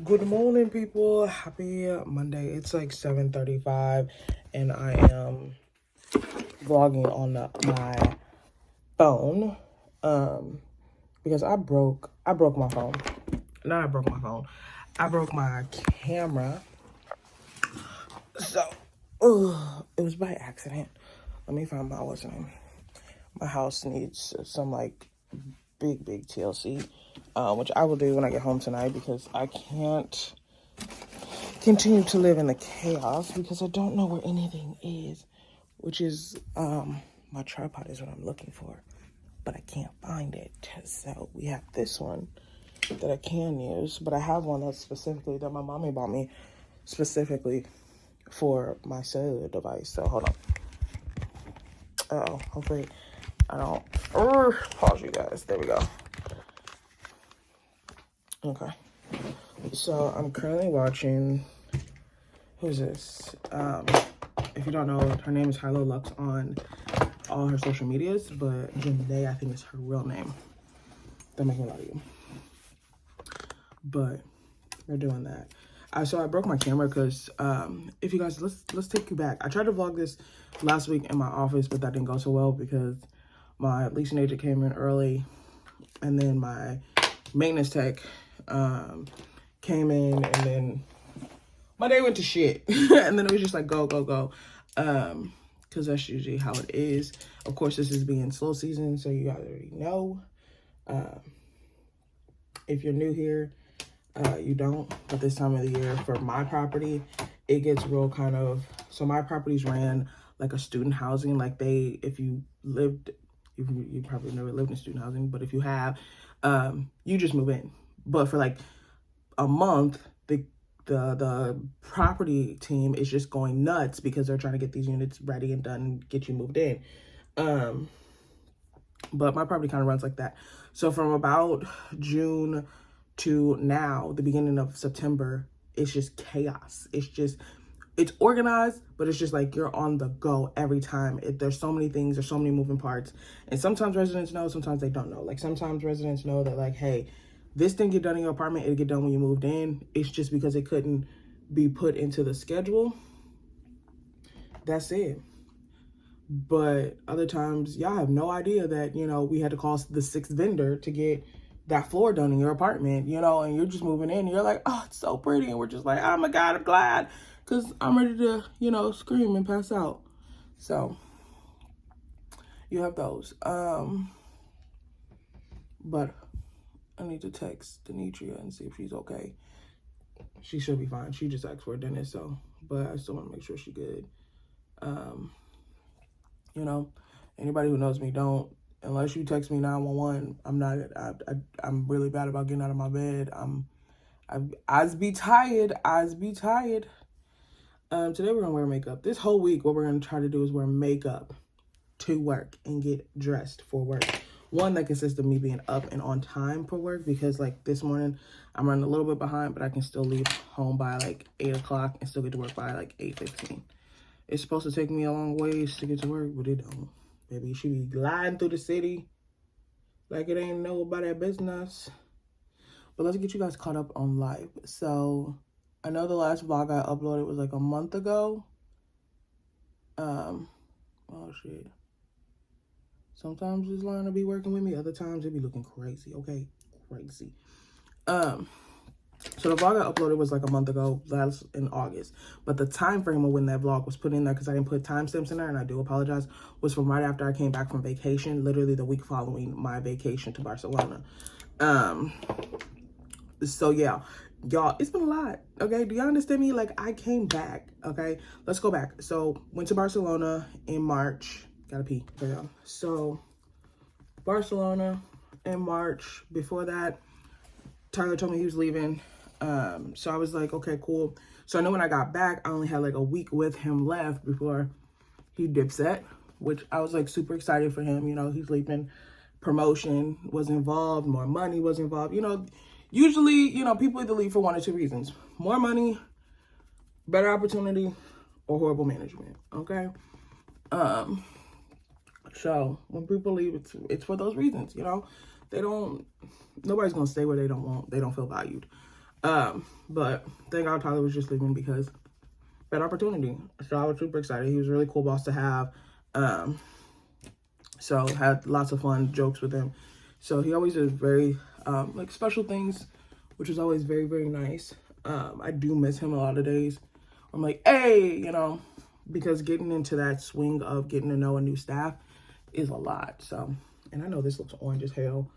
Good morning, people. Happy Monday. It's like 7:35, and I am vlogging on my phone because I broke my phone. Not I broke my phone. I broke my camera. So, it was by accident. Let me find my what's name. My house needs some like big TLC, which I will do when I get home tonight because I can't continue to live in the chaos because I don't know where anything is, which is my tripod is what I'm looking for, but I can't find it. So we have this one that I can use, but I have one that's specifically that my mommy bought me specifically for my cellular device. So hold on. Oh, hopefully I don't pause you guys. There we go. Okay. So I'm currently watching, who's this? If you don't know, her name is Hilo Lux on all her social medias, but Janae, I think, is her real name. Don't make me lie to you. But we're doing that. So I broke my camera because if you guys, let's take you back. I tried to vlog this last week in my office, but that didn't go so well because my leasing agent came in early, and then my maintenance tech came in, and then my day went to shit. And then it was just like go because that's usually how it is. Of course, this is being slow season, so you already know. If you're new here, you don't, but this time of the year for my property, it gets real kind of, so my properties ran like a student housing. Like if you lived, you probably never lived in student housing, but if you have, you just move in. But for like a month, the property team is just going nuts because they're trying to get these units ready and done and get you moved in. But my property kind of runs like that. So from about June to now, the beginning of September, it's just chaos. It's organized, but it's just like you're on the go every time. There's so many things, there's so many moving parts. And sometimes residents know, sometimes they don't know. Like sometimes residents know that like, hey, this didn't get done in your apartment, it'll get done when you moved in. It's just because it couldn't be put into the schedule. That's it. But other times, y'all have no idea that, we had to call the sixth vendor to get that floor done in your apartment, and you're just moving in. And you're like, oh, it's so pretty. And we're just like, oh my God, I'm glad because I'm ready to, scream and pass out. So you have those. But I need to text Demetria and see if she's okay. She should be fine. She just asked for a dentist, so, but I still want to make sure she's good. Anybody who knows me, don't, unless you text me 911, I'm really bad about getting out of my bed. Eyes be tired. Today we're gonna wear makeup. This whole week, what we're gonna try to do is wear makeup to work and get dressed for work. One that consists of me being up and on time for work because like this morning, I'm running a little bit behind, but I can still leave home by like 8 o'clock and still get to work by like 8:15. It's supposed to take me a long ways to get to work, but it don't. Baby, you should be gliding through the city like it ain't nobody business. But let's get you guys caught up on life. So I know the last vlog I uploaded was like a month ago. Oh shit. Sometimes this line will be working with me. Other times it be looking crazy, okay? Crazy. So the vlog I uploaded was like a month ago, that's in August. But the time frame of when that vlog was put in there, because I didn't put timestamps in there, and I do apologize, was from right after I came back from vacation, literally the week following my vacation to Barcelona. So yeah, y'all, it's been a lot, okay? Do y'all understand me? Like, I came back, okay? Let's go back. So, went to Barcelona in March. Gotta pee, okay, y'all. So, Barcelona in March. Before that, Tyler told me he was leaving. So I was like, okay, cool. So I know when I got back, I only had like a week with him left before he dipset, which I was like super excited for him. He's leaving, promotion was involved, more money was involved. Usually, people either leave for one or two reasons: more money, better opportunity, or horrible management. Okay. So when people leave, it's for those reasons. Nobody's gonna stay where they don't feel valued. But thank God Tyler was just leaving because better opportunity. So I was super excited. He was a really cool boss to have. So had lots of fun jokes with him. So he always did very like special things, which was always very, very nice. I do miss him a lot of days. I'm like, hey, you know, because getting into that swing of getting to know a new staff is a lot. So, and I know this looks orange as hell,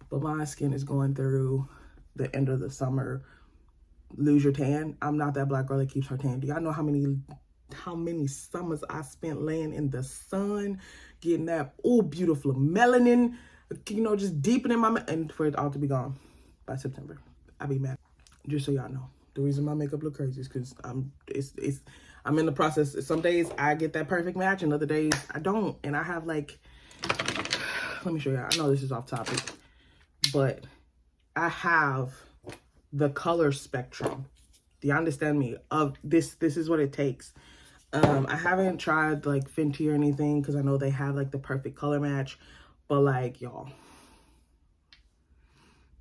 but my skin is going through the end of the summer, lose your tan. I'm not that black girl that keeps her tan. Do y'all know how many summers I spent laying in the sun, getting that beautiful melanin, you know, just deepening and for it all to be gone by September. I'll be mad. Just so y'all know, the reason my makeup look crazy is because I'm in the process. Some days I get that perfect match, and other days I don't. And I have like, let me show y'all. I know this is off topic, but I have the color spectrum. Do you understand me? Of this is what it takes. I haven't tried like Fenty or anything because I know they have like the perfect color match, but like y'all,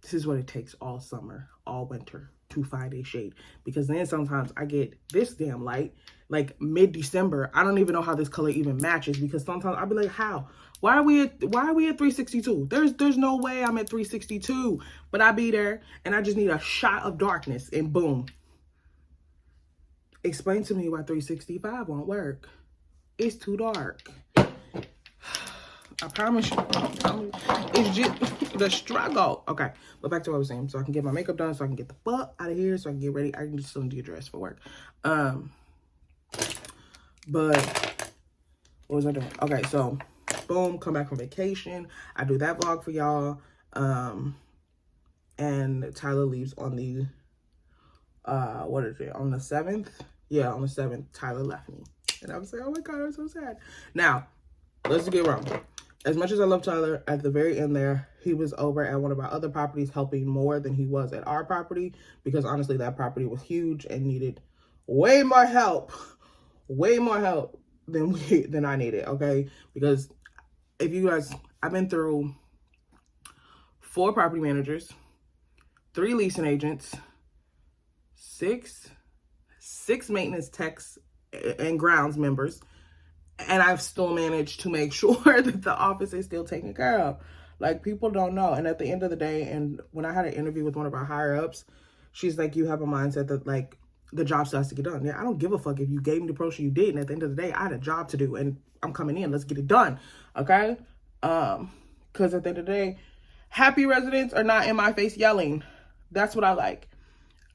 this is what it takes all summer, all winter to find a shade. Because then sometimes I get this damn light, like mid-December. I don't even know how this color even matches because sometimes I'll be like, how? Why are we at 362? There's no way I'm at 362, but I be there and I just need a shot of darkness and boom. Explain to me why 365 won't work. It's too dark. I promise you. It's just the struggle. Okay, but back to what I was saying. So I can get my makeup done, so I can get the fuck out of here, so I can get ready. I can just still get dressed for work. But what was I doing? Okay, so boom, come back from vacation. I do that vlog for y'all. And Tyler leaves on the what is it? On the 7th? Yeah, on the 7th, Tyler left me. And I was like, oh my God, I'm so sad. Now, let's get wrong. As much as I love Tyler, at the very end there, he was over at one of our other properties helping more than he was at our property. Because honestly, that property was huge and needed way more help. Way more help than I needed, okay? Because if you guys, I've been through 4 property managers, 3 leasing agents, 6 maintenance techs and grounds members, and I've still managed to make sure that the office is still taken care of. Like, people don't know. And at the end of the day, and when I had an interview with one of our higher ups, she's like, you have a mindset that like the job still has to get done. Yeah, I don't give a fuck if you gave me the promotion you did, and at the end of the day, I had a job to do and I'm coming in. Let's get it done. Okay? Because at the end of the day, happy residents are not in my face yelling. That's what I like.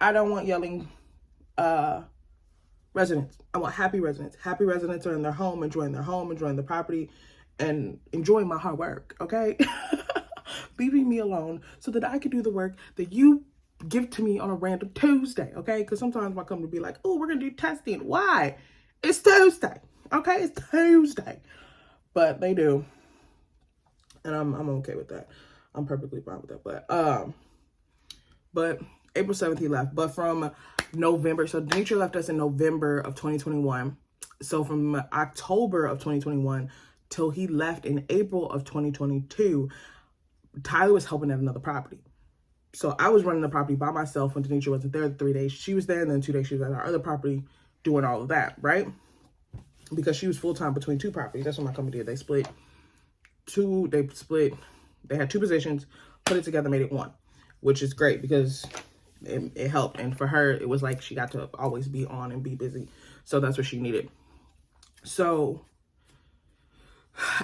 I don't want yelling residents. I want happy residents. Happy residents are in their home, enjoying the property, and enjoying my hard work, okay? Leaving me alone so that I can do the work that you give to me on a random Tuesday, okay? Because sometimes I come to be like, oh, we're going to do testing. Why? It's Tuesday, okay? It's Tuesday. But they do. And I'm okay with that. I'm perfectly fine with that. But April 7th, he left. But from November, so Demetria left us in November of 2021. So from October of 2021 till he left in April of 2022, Tyler was helping at another property. So I was running the property by myself when Demetria wasn't there. 3 days she was there, and then 2 days she was at our other property doing all of that, right? Because she was full-time between 2 properties. That's what my company did. They had 2 positions, put it together, made it 1, which is great because it helped. And for her, it was like she got to always be on and be busy. So that's what she needed. So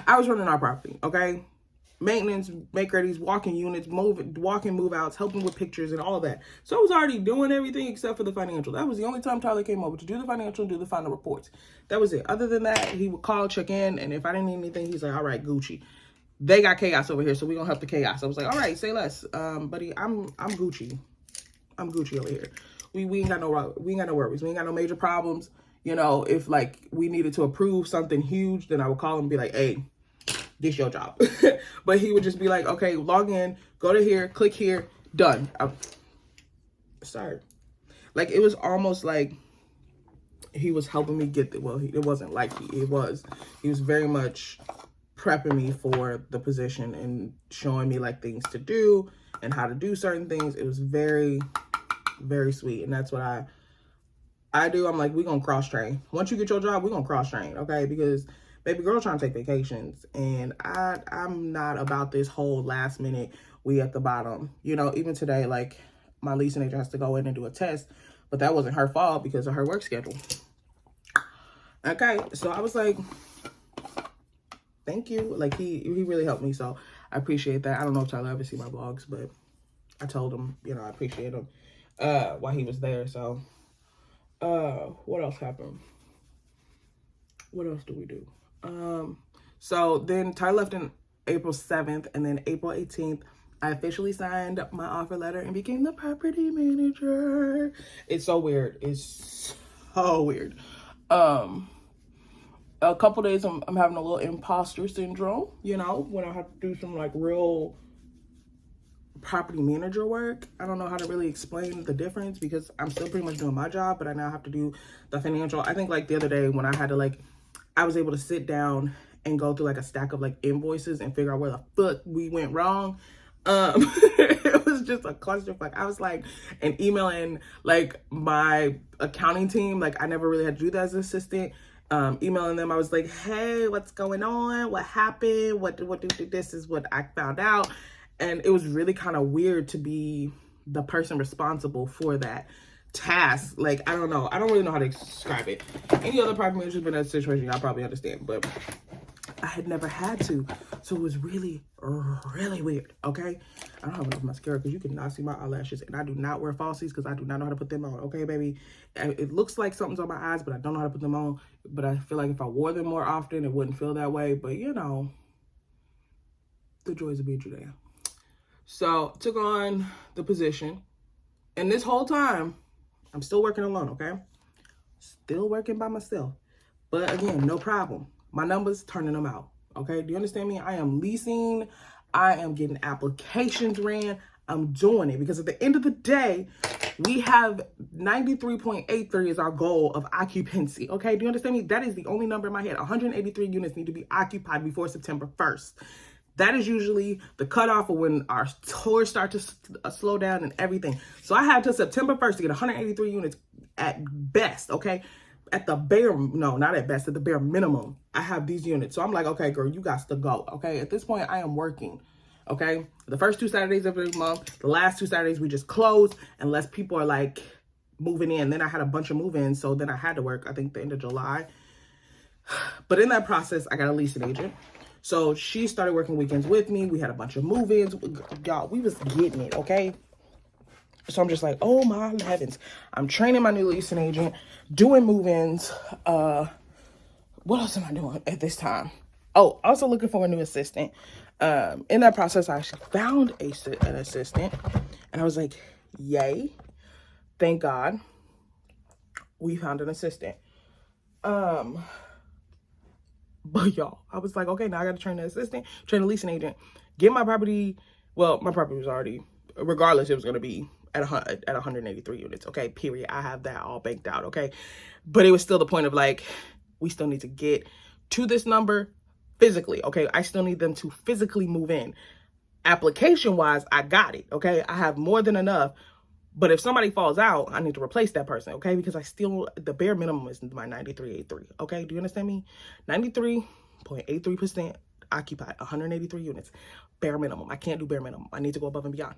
I was running our property, okay? Maintenance, make readies, walk-in units, walk-in move-outs, helping with pictures and all that. So I was already doing everything except for the financial. That was the only time Tyler came over to do the financial and do the final reports. That was it. Other than that, he would call, check in, and if I didn't need anything, he's like, all right, Gucci. They got chaos over here, so we're gonna help the chaos. I was like, all right, say less. Buddy, I'm Gucci. I'm Gucci over here. We ain't got no worries. We ain't got no major problems. You know, if like we needed to approve something huge, then I would call him and be like, hey, this your job. But he would just be like, okay, log in, go to here, click here, done. Sorry. Like, it was almost like he was helping me get it wasn't like he was very much prepping me for the position and showing me like things to do and how to do certain things. It was very Very sweet. And that's what I do. I'm like, we're going to cross train. Once you get your job, we're going to cross train, okay? Because baby girl trying to take vacations. And I'm not about this whole last minute, we at the bottom. You know, even today, like, my leasing agent has to go in and do a test. But that wasn't her fault because of her work schedule. Okay, so I was like, thank you. Like, he really helped me. So I appreciate that. I don't know if Tyler ever see my vlogs, but I told him, you know, I appreciate him while he was there. So what else happened? What else do we do? So then Ty left in April 7th, and then April 18th, I officially signed my offer letter and became the property manager. It's so weird. It's so weird. A couple days I'm having a little imposter syndrome, you know, when I have to do some like real property manager work. I don't know how to really explain the difference because I'm still pretty much doing my job, but I now have to do the financial. I think like the other day when I had to like, I was able to sit down and go through like a stack of like invoices and figure out where the fuck we went wrong. It was just a clusterfuck. I was like, and emailing like my accounting team, like I never really had to do that as an assistant. Emailing them, I was like, hey, what's going on? What happened? What this is what I found out. And it was really kind of weird to be the person responsible for that task. Like, I don't know. I don't really know how to describe it. Any other property manager been in that situation, y'all probably understand, but I had never had to. So it was really, really weird, okay? I don't have enough mascara because you cannot see my eyelashes, and I do not wear falsies because I do not know how to put them on, okay, baby? It looks like something's on my eyes, but I don't know how to put them on. But I feel like if I wore them more often, it wouldn't feel that way. But, you know, the joys of being Judea. So, took on the position. And this whole time, I'm still working alone, okay? Still working by myself. But, again, no problem. My numbers, turning them out, okay? Do you understand me? I am leasing. I am getting applications ran. I'm doing it because at the end of the day, we have 93.83 is our goal of occupancy, okay? Do you understand me? That is the only number in my head. 183 units need to be occupied before September 1st. That is usually the cutoff of when our tours start to slow down and everything. So I had till September 1st to get 183 units at best, okay? At the bare, no, not at best, at the bare minimum, I have these units. So I'm like, okay, girl, you got to go, okay? At this point, I am working, okay? The first 2 Saturdays of every month, the last 2 Saturdays, we just close unless people are like moving in. Then I had a bunch of move-ins, so then I had to work, I think, the end of July. But in that process, I got a leasing agent. So she started working weekends with me. We had a bunch of move-ins. Y'all, we was getting it, okay? So I'm just like, oh my heavens. I'm training my new leasing agent, doing move-ins. What else am I doing at this time? Oh, also looking for a new assistant. In that process, I actually found an assistant. And I was like, yay. Thank God. We found an assistant. But y'all, I was like, okay, now I got to train the assistant, train the leasing agent, get my property. Well, my property was already, regardless, it was going to be at 183 units. Okay, period. I have that all banked out. Okay. But it was still the point of like, we still need to get to this number physically. Okay. I still need them to physically move in. Application wise, I got it. Okay. I have more than enough. But if somebody falls out, I need to replace that person, okay? Because I still, the bare minimum is my 93.83, okay? Do you understand me? 93.83% occupied, 183 units, bare minimum. I can't do bare minimum. I need to go above and beyond.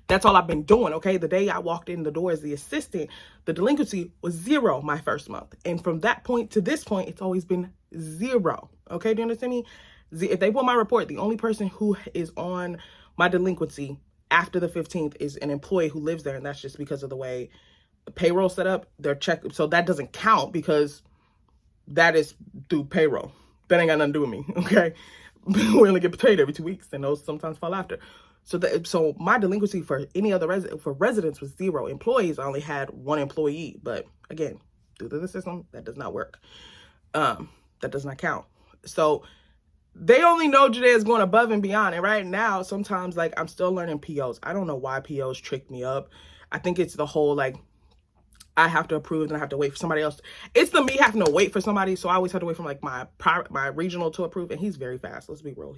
That's all I've been doing, okay? The day I walked in the door as the assistant, the delinquency was 0 my first month. And from that point to this point, it's always been 0, okay? Do you understand me? If they pull my report, the only person who is on my delinquency after the 15th is an employee who lives there, and that's just because of the way the payroll set up their check. So that doesn't count because that is through payroll. That ain't got nothing to do with me, okay? We only get paid every 2 weeks, and those sometimes fall after. So my delinquency for any other residents was 0. Employees, I only had 1 employee, but again, due to the system, that does not work. That does not count. So they only know Judea is going above and beyond. And right now, sometimes, like, I'm still learning POs. I don't know why POs trick me up. I think it's the whole, like, I have to approve and I have to wait for somebody else. It's the me having to wait for somebody. So I always have to wait for, like, my regional to approve. And he's very fast. Let's be real.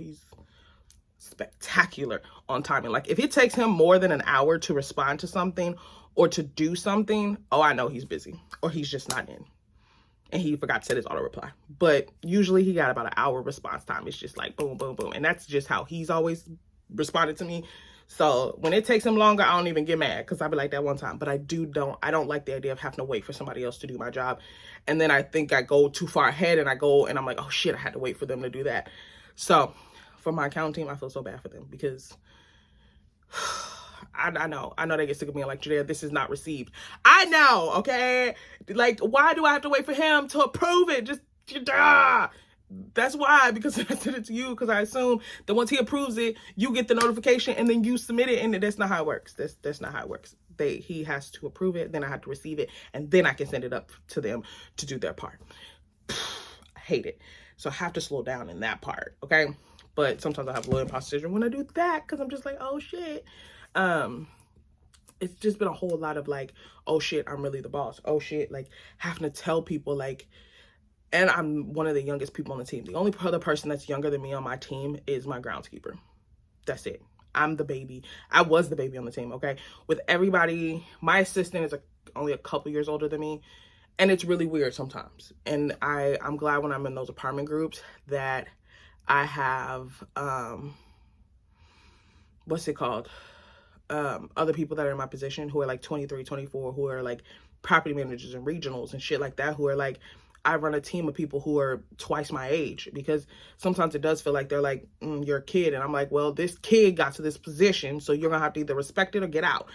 spectacular on timing. Like, if it takes him more than an hour to respond to something or to do something, oh, I know he's busy or he's just not in. And he forgot to set his auto reply. But usually he got about an hour response time. It's just like boom, boom, boom. And that's just how he's always responded to me. So when it takes him longer, I don't even get mad because I'll be like that one time. But I don't like the idea of having to wait for somebody else to do my job. And then I think I go too far ahead and I go and I'm like, oh shit, I had to wait for them to do that. So for my accounting team, I feel so bad for them because I know they get sick of me like, Judea, this is not received. I know, okay? Like, why do I have to wait for him to approve it? Just, that's why, because I sent it to you, because I assume that once he approves it, you get the notification and then you submit it, and that's not how it works. That's not how it works. He has to approve it, then I have to receive it, and then I can send it up to them to do their part. I hate it. So I have to slow down in that part, okay? But sometimes I have a little imposter syndrome when I do that, because I'm just like, oh shit. It's just been a whole lot of like, oh shit, I'm really the boss. Oh shit, like having to tell people like, and I'm one of the youngest people on the team. The only other person that's younger than me on my team is my groundskeeper. That's it. I'm the baby. I was the baby on the team, okay? With everybody, my assistant is only a couple years older than me. And it's really weird sometimes. And I'm glad when I'm in those apartment groups that I have, what's it called? Other people that are in my position who are like 23, 24, who are like property managers and regionals and shit like that, who are like, I run a team of people who are twice my age, because sometimes it does feel like they're like, you're a kid. And I'm like, well, this kid got to this position, so you're gonna have to either respect it or get out.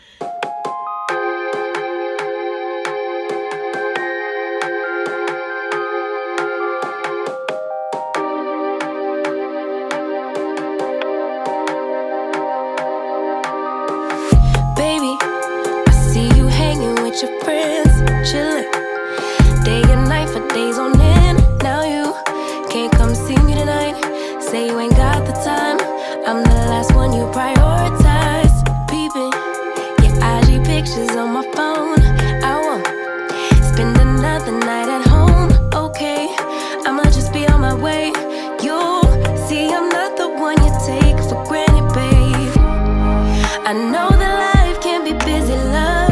Your friends chilling day and night for days on end. Now you can't come see me tonight. Say you ain't got the time. I'm the last one you prioritize. Peeping your IG pictures on my phone. I won't spend another night at home. Okay, I'ma just be on my way. You'll see I'm not the one you take for granted, babe. I know that life can be busy, love.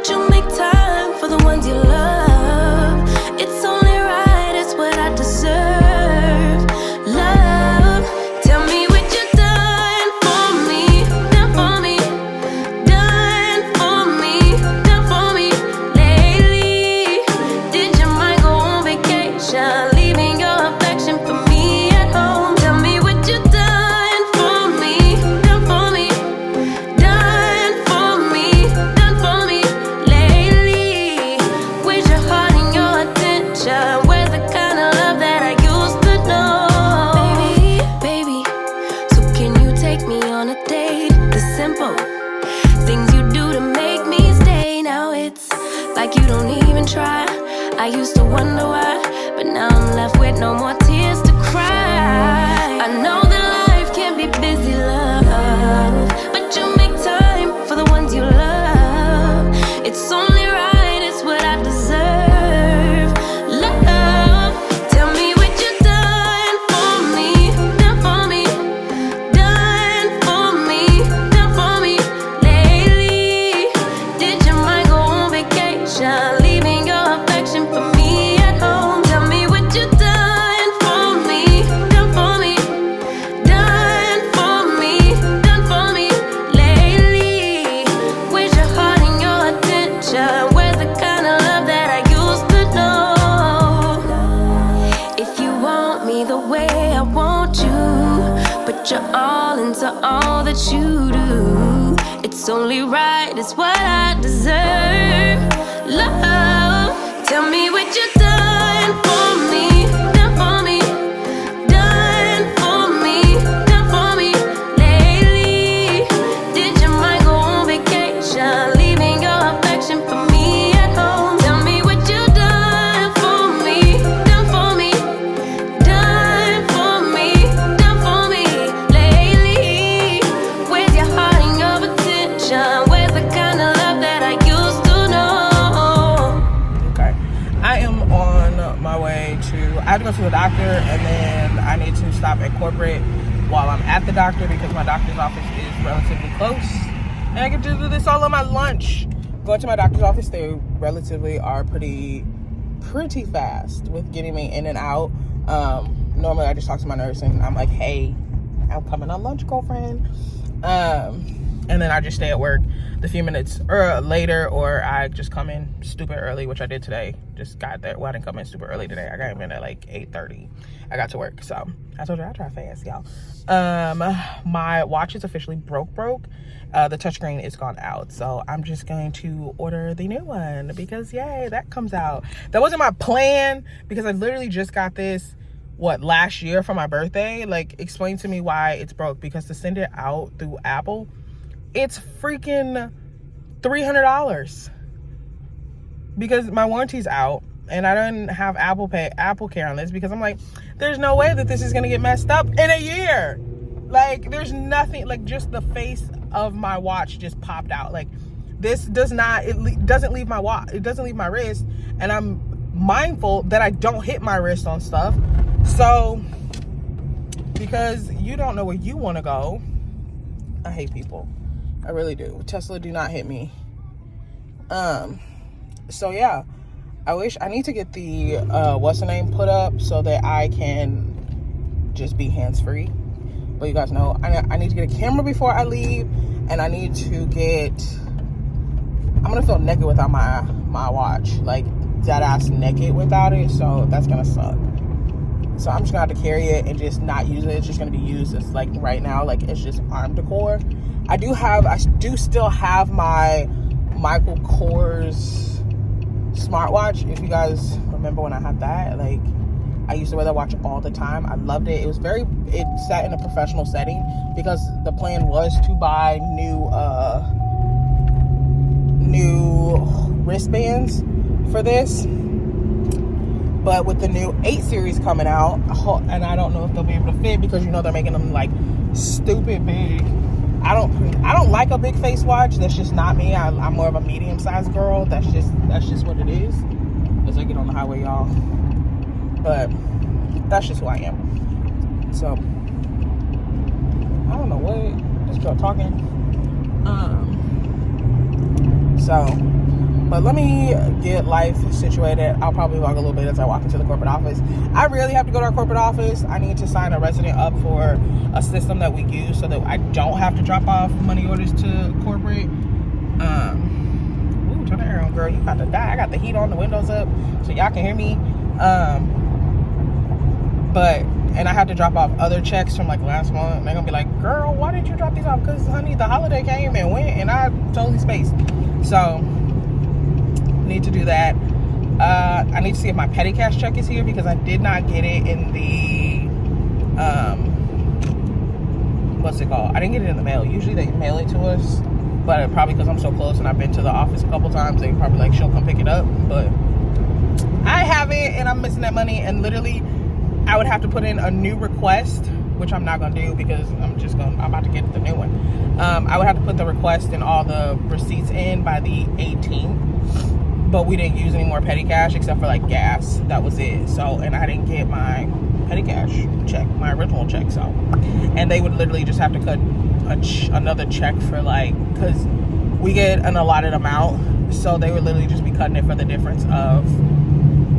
You make time for the ones you love. It's only right, it's what I deserve. Love, tell me what you done for me, done for me, done for me, done for me lately. Did your mind go on vacation, leaving your affection for me at home? Tell me what you done for me, done for me, done for me, done for me. We're the kind of love that I used to know. Baby, so can you take me on a date? The simple things you do to make me stay. Now it's like you don't even try. I used to wonder why, but now I'm left with no more tears to cry. I know that life can be busy, love, but you make time for the ones you love. It's only right, it's what I deserve. Leaving your affection for me at home. Tell me what you done for me, done for me, done for me, done for me lately. Where's your heart and your attention? Where's the kind of love that I used to know? If you want me the way I want you, put your all into all that you do. It's only right, it's what I deserve. Love, tell me what you done for me, done for me, done for me, done for me lately. Did your mind go on vacation, leaving your affection for me at home? Tell me what you done for me, done for me, done for me, done for me lately. Where's your heart and your attention? Where's the kind of love that I used to know? I am on my way I have to go to the doctor, and then I need to stop at corporate while I'm at the doctor because my doctor's office is relatively close. And I can do this all on my lunch. Going to my doctor's office, they relatively are pretty fast with getting me in and out. Normally I just talk to my nurse and I'm like, hey, I'm coming on lunch, girlfriend. And then I just stay at work the few minutes later, or I just come in stupid early, which I did today. Just got there. Well, I didn't come in super early today. I got in at like 8:30. I got to work. So I told you I try fast, y'all. My watch is officially broke. The touchscreen is gone out. So I'm just going to order the new one because yay, that comes out. That wasn't my plan because I literally just got this last year for my birthday. Like, explain to me why it's broke, because to send it out through Apple, it's freaking $300 because my warranty's out and I don't have Apple Care on this, because I'm like, there's no way that this is gonna get messed up in a year. Like, there's nothing, like, just the face of my watch just popped out. Like, this doesn't leave my watch, it doesn't leave my wrist, and I'm mindful that I don't hit my wrist on stuff. So because you don't know where you want to go, I hate people. I really do. Tesla, do not hit me. So yeah, I need to get the what's the name put up so that I can just be hands-free. But you guys know I need to get a camera before I leave, and I need to get, I'm gonna feel naked without my watch, like dead ass naked without it, so that's gonna suck. So I'm just gonna have to carry it and just not use it. It's just gonna be used as, like, right now, like, it's just arm decor. I do still have my Michael Kors smartwatch. If you guys remember when I had that, like, I used to wear that watch all the time. I loved it. It sat in a professional setting because the plan was to buy new wristbands for this. But with the new 8 series coming out, and I don't know if they'll be able to fit because, you know, they're making them like stupid big. I don't like a big face watch. That's just not me. I'm more of a medium-sized girl. That's just what it is. As I get on the highway, y'all. But that's just who I am. So I don't know what this girl talking. But let me get life situated. I'll probably walk a little bit as I walk into the corporate office. I really have to go to our corporate office. I need to sign a resident up for a system that we use so that I don't have to drop off money orders to corporate. Ooh, turn the air on, girl. You about to die. I got the heat on, the windows up, so y'all can hear me. And I had to drop off other checks from, like, last month. They're gonna be like, girl, why did you drop these off? Because, honey, the holiday came and went and I totally spaced. So need to do that. I need to see if my petty cash check is here because I did not get it in the what's it called? I didn't get it in the mail. Usually they mail it to us, but probably because I'm so close and I've been to the office a couple times, they probably like, she'll come pick it up. But I haven't, and I'm missing that money. And literally, I would have to put in a new request, which I'm not gonna do because I'm about to get the new one. I would have to put the request and all the receipts in by the 18th. But we didn't use any more petty cash except for, like, gas. That was it. So, and I didn't get my petty cash check, my original check. So, and they would literally just have to cut another check for, like, because we get an allotted amount. So they would literally just be cutting it for the difference of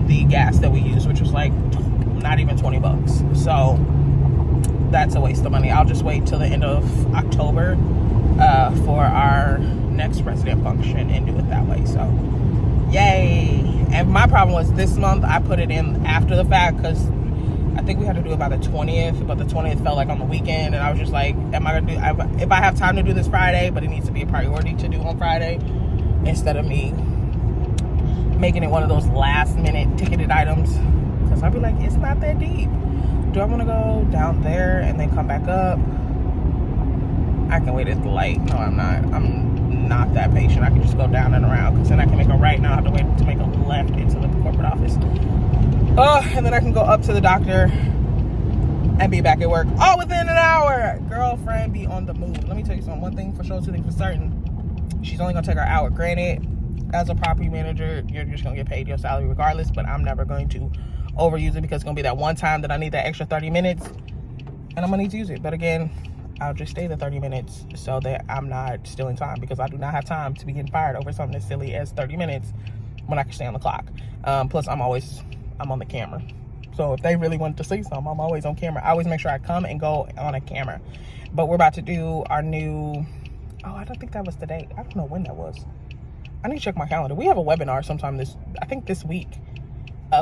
the gas that we use, which was like not even $20. So that's a waste of money. I'll just wait till the end of October for our next resident function and do it that way. So yay. And my problem was this month I put it in after the fact because I think we had to do it by the 20th, but the 20th felt like on the weekend, and I was just like, am I gonna do, if I have time to do this Friday, but it needs to be a priority to do on Friday instead of me making it one of those last minute ticketed items, because I'd be like, it's not that deep. Do I want to go down there and then come back up? I can wait at the light. No, I'm not that patient. I can just go down and around, because then I can make a right now. I have to wait to make a left into the corporate office. And then I can go up to the doctor and be back at work all within an hour. Girlfriend be on the move. Let me tell you something. One thing for sure, two things for certain. She's only gonna take her hour. Granted, as a property manager, you're just gonna get paid your salary regardless, but I'm never going to overuse it, because it's gonna be that one time that I need that extra 30 minutes. and I'm gonna need to use it. But again, I'll just stay the 30 minutes so that I'm not stealing time, because I do not have time to be getting fired over something as silly as 30 minutes when I can stay on the clock. Plus, I'm on the camera. So if they really wanted to see something, I'm always on camera. I always make sure I come and go on a camera. But we're about to do our new, oh, I don't think that was today. I don't know when that was. I need to check my calendar. We have a webinar sometime I think this week,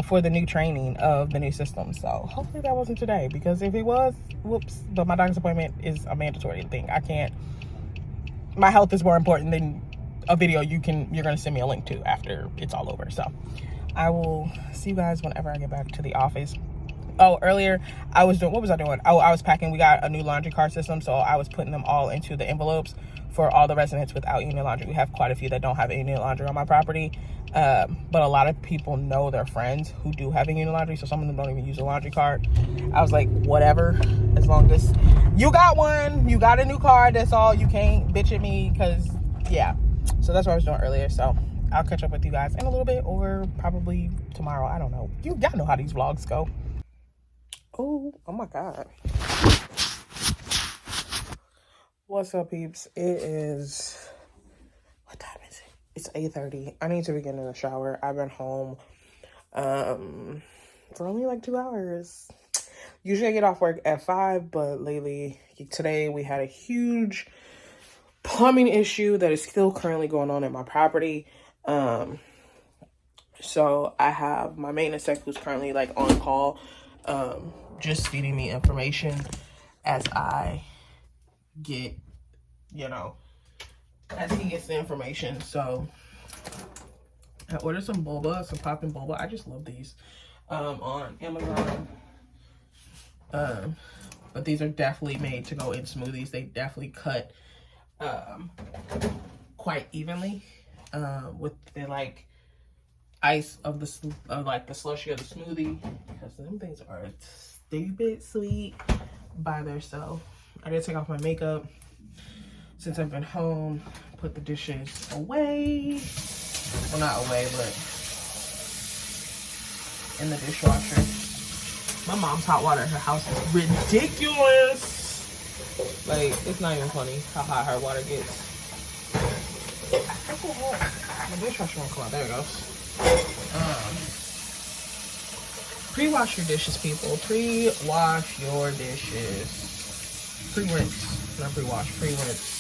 for the new training of the new system. So hopefully that wasn't today, because if it was, whoops. But my doctor's appointment is a mandatory thing. I can't, my health is more important than a video you're gonna send me a link to after it's all over. So I will see you guys whenever I get back to the office. Oh, earlier I was doing, what was I doing? Oh, I was packing. We got a new laundry cart system, so I was putting them all into the envelopes for all the residents without union laundry. We have quite a few that don't have union laundry on my property, but a lot of people know their friends who do have a union laundry, so some of them don't even use a laundry cart. I was like, whatever, as long as you got one, you got a new card, that's all. You can't bitch at me, because yeah. So that's what I was doing earlier. So I'll catch up with you guys in a little bit, or probably tomorrow. I don't know. You gotta know how these vlogs go. Oh my God. What's up, peeps? It is, what time is it? It's 8:30. I need to be getting in the shower. I've been home for only like 2 hours. Usually I get off work at 5, but lately, today we had a huge plumbing issue that is still currently going on at my property. So I have my maintenance tech who's currently like on call, just feeding me information as I get, as he gets the information. So I ordered some boba, some popping boba. I just love these on Amazon. But these are definitely made to go in smoothies. They definitely cut quite evenly with the like ice of the slushy of the smoothie, because them things are stupid sweet by themselves. I did take off my makeup since I've been home, put the dishes away. Well, not away, but in the dishwasher. My mom's hot water in her house is ridiculous. Like, it's not even funny how hot her water gets. My dishwasher won't come out. There it goes. Pre-wash your dishes, people. Pre-wash your dishes. Pre-rinse, not pre-wash. Pre-rinse.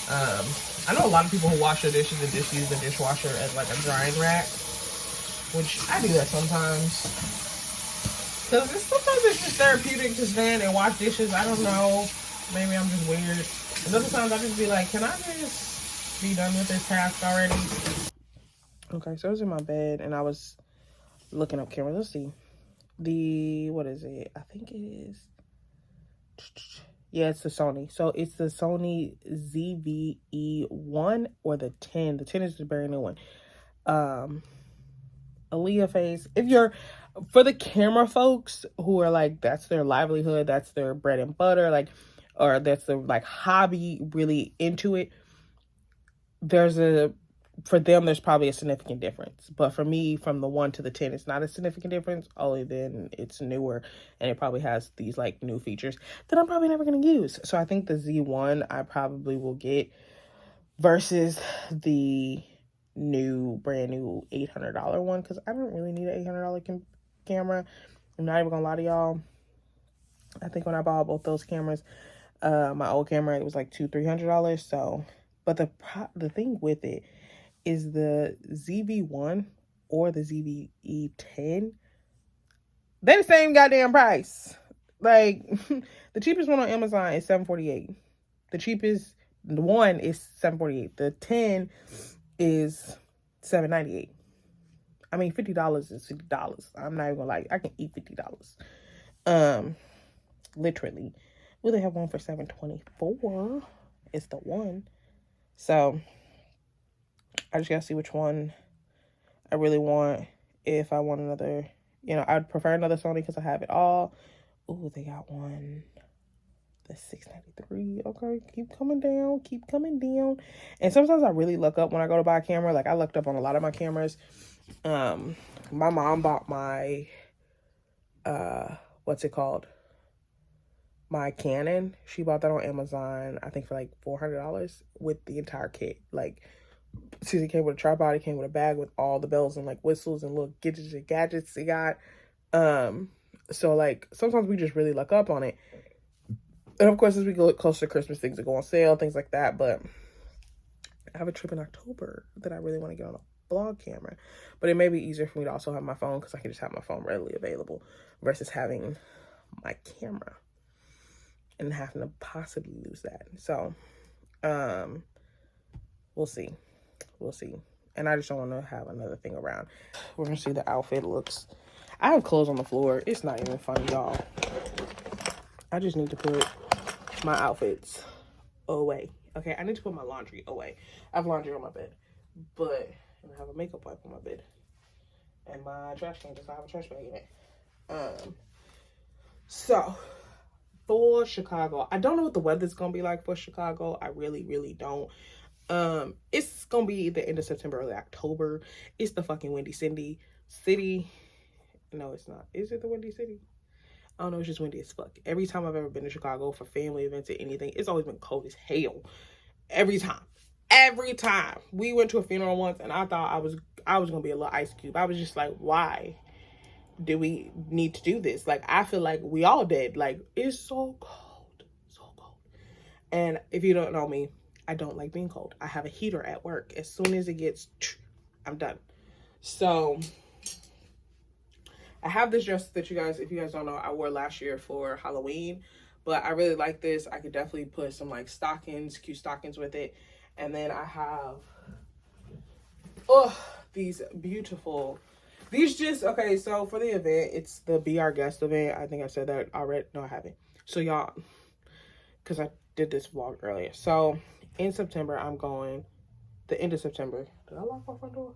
I know a lot of people who wash their dishes and just use the dishwasher as like a drying rack, which I do that sometimes. Because sometimes it's just therapeutic to stand and wash dishes. I don't know. Maybe I'm just weird. And other times I just be like, can I just be done with this task already? Okay, so I was in my bed and I was looking up cameras. Let's see. What is it? I think it is. Yeah, it's the Sony. So it's the Sony ZV-E1 or the 10. The 10 is the very new one. Aaliyah face. If you're, for the camera folks who are like, that's their livelihood, that's their bread and butter, like, or that's their like hobby, really into it, for them, there's probably a significant difference. But for me, from the 1 to the 10, it's not a significant difference, only then it's newer and it probably has these like new features that I'm probably never going to use. So I think the Z1 I probably will get versus the brand new $800 one, because I don't really need an $800 camera. I'm not even gonna lie to y'all. I think when I bought both those cameras, my old camera, it was like $200-300. So, but the thing with it is the ZV-1 or the ZV-E10, they're the same goddamn price. Like, the cheapest one on Amazon is $748. The cheapest one is $748. The 10 is $798. I mean, $50 is $50. I'm not even gonna lie. I can eat $50. Literally. Well, they have one for $724. It's the one. So I just gotta see which one I really want. If I want another, I'd prefer another Sony because I have it all. Ooh, they got one. The $693. Okay, keep coming down. And sometimes I really look up when I go to buy a camera. Like, I looked up on a lot of my cameras. My mom bought my what's it called? my Canon. She bought that on Amazon, I think for like $400 with the entire kit. Like, it came with a tripod, it came with a bag with all the bells and like whistles and little gadgets it got. So like sometimes we just really luck up on it. And of course, as we go closer to Christmas, things will go on sale, things like that. But I have a trip in October that I really want to get on a vlog camera. But it may be easier for me to also have my phone because I can just have my phone readily available versus having my camera and having to possibly lose that. So, we'll see. We'll see. And I just don't want to have another thing around. We're going to see the outfit looks. I have clothes on the floor. It's not even funny, y'all. I just need to put my outfits away. Okay, I need to put my laundry away. I have laundry on my bed, but and I have a makeup wipe on my bed, and my trash can does not have a trash bag in it. So for Chicago, I don't know what the weather's gonna be like for Chicago. I really don't. It's gonna be the end of September, early October. It's the fucking Windy City. No, it's not. Is it the Windy City? I don't know, it's just windy as fuck. Every time I've ever been to Chicago for family events or anything, it's always been cold as hell. Every time. We went to a funeral once and I thought I was gonna be a little ice cube. I was just like, why do we need to do this? Like, I feel like we all did. Like, it's so cold. So cold. And if you don't know me, I don't like being cold. I have a heater at work. As soon as it gets, I'm done. So I have this dress that if you guys don't know, I wore last year for Halloween, but I really like this. I could definitely put some like cute stockings with it. And then I have, these beautiful, okay, so for the event, it's the Be Our Guest event. I think I said that already. No, I haven't. So y'all, because I did this vlog earlier. So in September, the end of September. Did I lock my front door?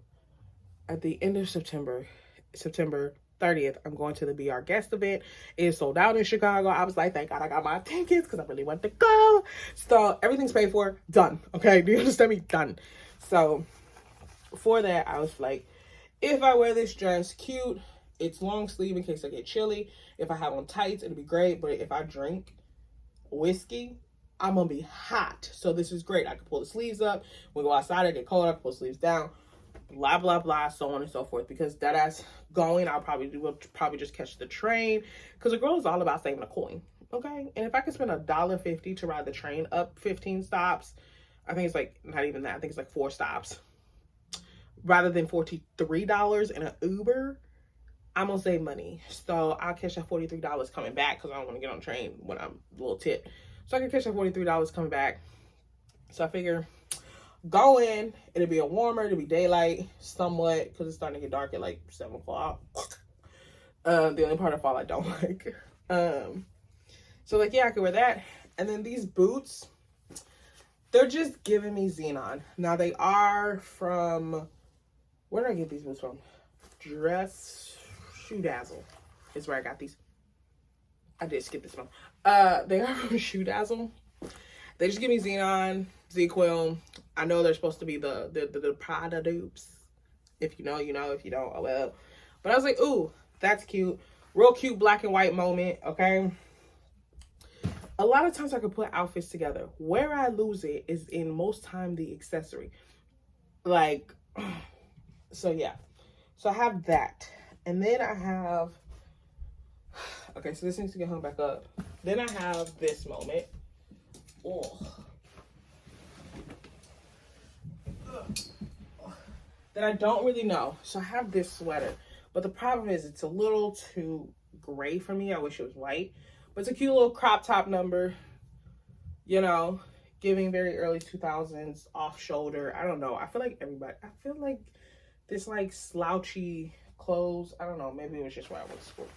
At the end of September 30th, I'm going to the Be Our Guest event. It is sold out in Chicago. I was like, thank God I got my tickets because I really want to go. So everything's paid for. Done. Okay, do you understand me? Done. So for that, I was like, if I wear this dress, cute. It's long sleeve in case I get chilly. If I have on tights, it'll be great. But if I drink whiskey, I'm going to be hot. So this is great. I can pull the sleeves up. When we go outside, I get cold. I can pull the sleeves down. Blah blah blah, so on and so forth. Because that ass going, will probably just catch the train. Because a girl is all about saving a coin, okay? And if I could spend $1.50 to ride the train up 15 stops, I think it's like not even that. I think it's like 4 stops, rather than $43 in an Uber, I'm gonna save money. So I'll catch that $43 coming back because I don't want to get on the train when I'm a little tip. So I can catch that $43 coming back. So I figure, going, it'll be it'll be daylight somewhat because it's starting to get dark at like 7 o'clock. The only part of fall I don't like. So like, yeah, I could wear that. And then these boots, they're just giving me Xenon. Now they are from, where did I get these boots from? Shoe Dazzle is where I got these. I did skip this one. They are from Shoe Dazzle. They just give me Xenon, ZzzQuil. I know they're supposed to be the Prada dupes. If you know, you know. If you don't, oh well. But I was like, ooh, that's cute. Real cute black and white moment, okay? A lot of times I could put outfits together. Where I lose it is in most time the accessory. Like, so yeah. So I have that. And then I have, okay, so this needs to get hung back up. Then I have this moment. Oh. That I don't really know. So I have this sweater. But the problem is it's a little too gray for me. I wish it was white. But it's a cute little crop top number. You know, giving very early 2000s, off shoulder. I don't know. I feel like this like slouchy clothes. I don't know. Maybe it was just where I went to school.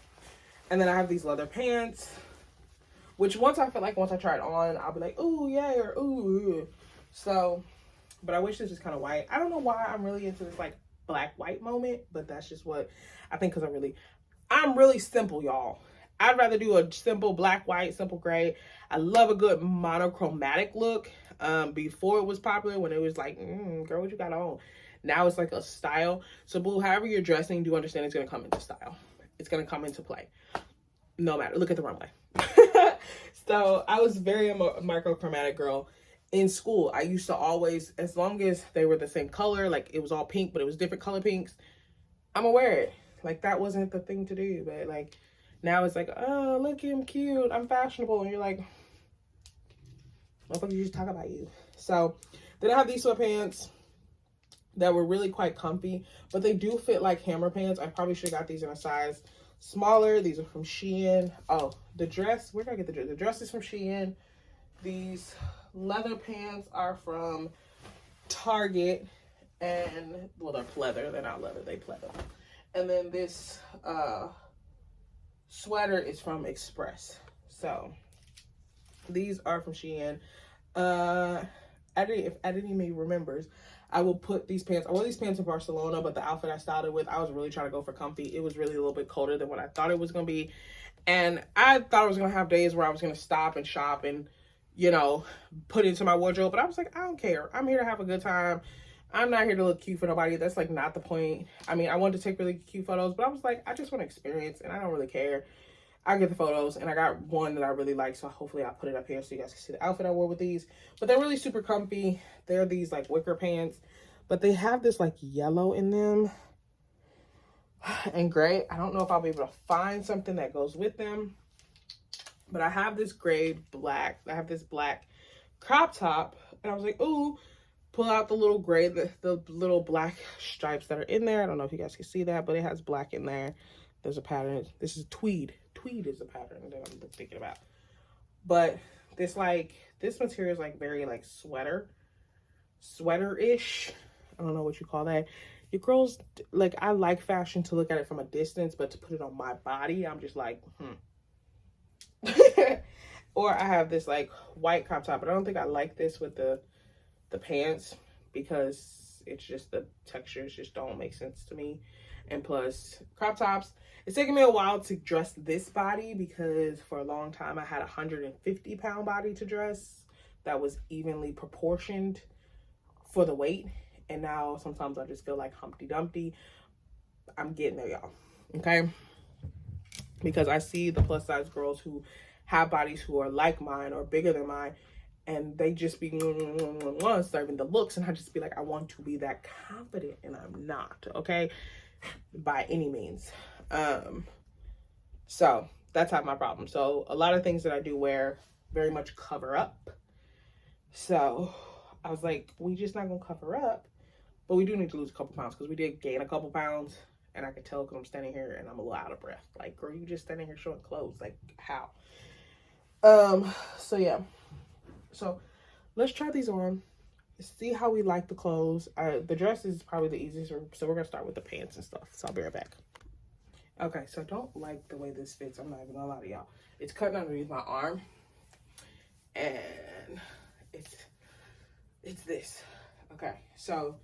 And then I have these leather pants. Which once I try it on, I'll be like, ooh, yeah, or ooh. So, but I wish this was kind of white. I don't know why I'm really into this like black white moment, but that's just what I think because I'm really simple, y'all. I'd rather do a simple black, white, simple gray. I love a good monochromatic look. Before it was popular, when it was like, girl, what you got on? Now it's like a style. So, boo, however you're dressing, do understand it's going to come into style. It's going to come into play. No matter. Look at the runway. So I was very a microchromatic girl in school. I used to always, as long as they were the same color, like it was all pink, but it was different color pinks, I'm gonna wear it. Like that wasn't the thing to do. But like now it's like, oh, look, I'm cute, I'm fashionable. And you're like, motherfucker, you just talk about you. So then I have these sweatpants that were really quite comfy, but they do fit like hammer pants. I probably should have got these in a size smaller. These are from Shein. Oh, the dress, where did I get the dress? The dress is from Shein. These leather pants are from Target, and well, they're pleather. They're not leather, they pleather. And then this sweater is from Express. So these are from Shein. If editing remembers, I will put these pants. I wore these pants in Barcelona, but the outfit I styled it with, I was really trying to go for comfy. It was really a little bit colder than what I thought it was going to be. And I thought I was going to have days where I was going to stop and shop and, you know, put into my wardrobe. But I was like, I don't care. I'm here to have a good time. I'm not here to look cute for nobody. That's like not the point. I mean, I wanted to take really cute photos, but I was like, I just want to experience and I don't really care. I get the photos, and I got one that I really like, so hopefully I'll put it up here so you guys can see the outfit I wore with these. But they're really super comfy. They're these like wicker pants, but they have this like yellow in them and gray. I don't know if I'll be able to find something that goes with them, but I have this gray black. I have this black crop top, and I was like, ooh, pull out the little gray, the little black stripes that are in there. I don't know if you guys can see that, but it has black in there. There's a pattern. This is tweed. Tweed is a pattern that I'm thinking about. But this material is like very like sweater-ish. I don't know what you call that. Your girls, like, I like fashion to look at it from a distance, but to put it on my body, I'm just like, Or I have this like white crop top, but I don't think I like this with the pants because it's just the textures just don't make sense to me. And plus crop tops, it's taken me a while to dress this body because for a long time I had a 150-pound body to dress that was evenly proportioned for the weight. And now sometimes I just feel like Humpty Dumpty. I'm getting there, y'all. Okay? Because I see the plus size girls who have bodies who are like mine or bigger than mine, and they just be serving the looks, and I just be like, I want to be that confident, and I'm not, okay? By any means. So that's half my problem. So a lot of things that I do wear very much cover up. So I was like, we just not gonna cover up, but we do need to lose a couple pounds because we did gain a couple pounds, and I could tell because I'm standing here and I'm a little out of breath. Like, girl, you just standing here showing clothes. Like, how? So yeah. So let's try these on. See how we like the clothes. The dress is probably the easiest, so we're gonna start with the pants and stuff. So I'll be right back. Okay, so I don't like the way this fits. I'm not even gonna lie to y'all. It's cutting underneath my arm, and it's this. Okay, so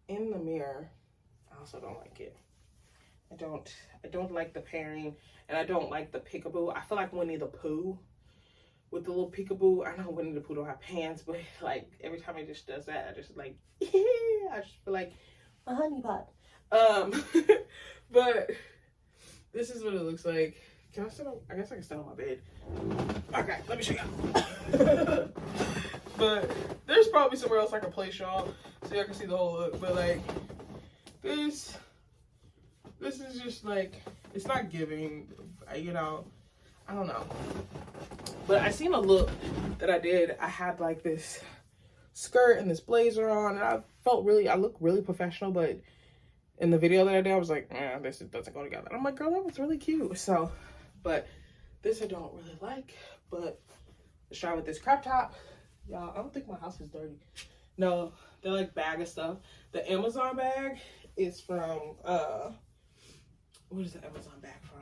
in the mirror, I also don't like it. I don't like the pairing, and I don't like the peekaboo. I feel like Winnie the Pooh with the little peekaboo. I know Winnie the Pooh don't have pants, but like every time it just does that, I just like, I just feel like a honey pot. But this is what it looks like. Can I sit on? I guess I can sit on my bed. Okay, let me show you. But there's probably somewhere else I can place y'all so y'all can see the whole look. But like this is just like, it's not giving, you know. I don't know. But I seen a look that I did. I had like this skirt and this blazer on, and I look really professional, but in the video that I did, I was like, this doesn't go together. And I'm like, girl, that was really cute. So, but this I don't really like. But let's try with this crop top. Y'all, I don't think my house is dirty. No, they're like bag of stuff. The Amazon bag is from, what is the Amazon bag from?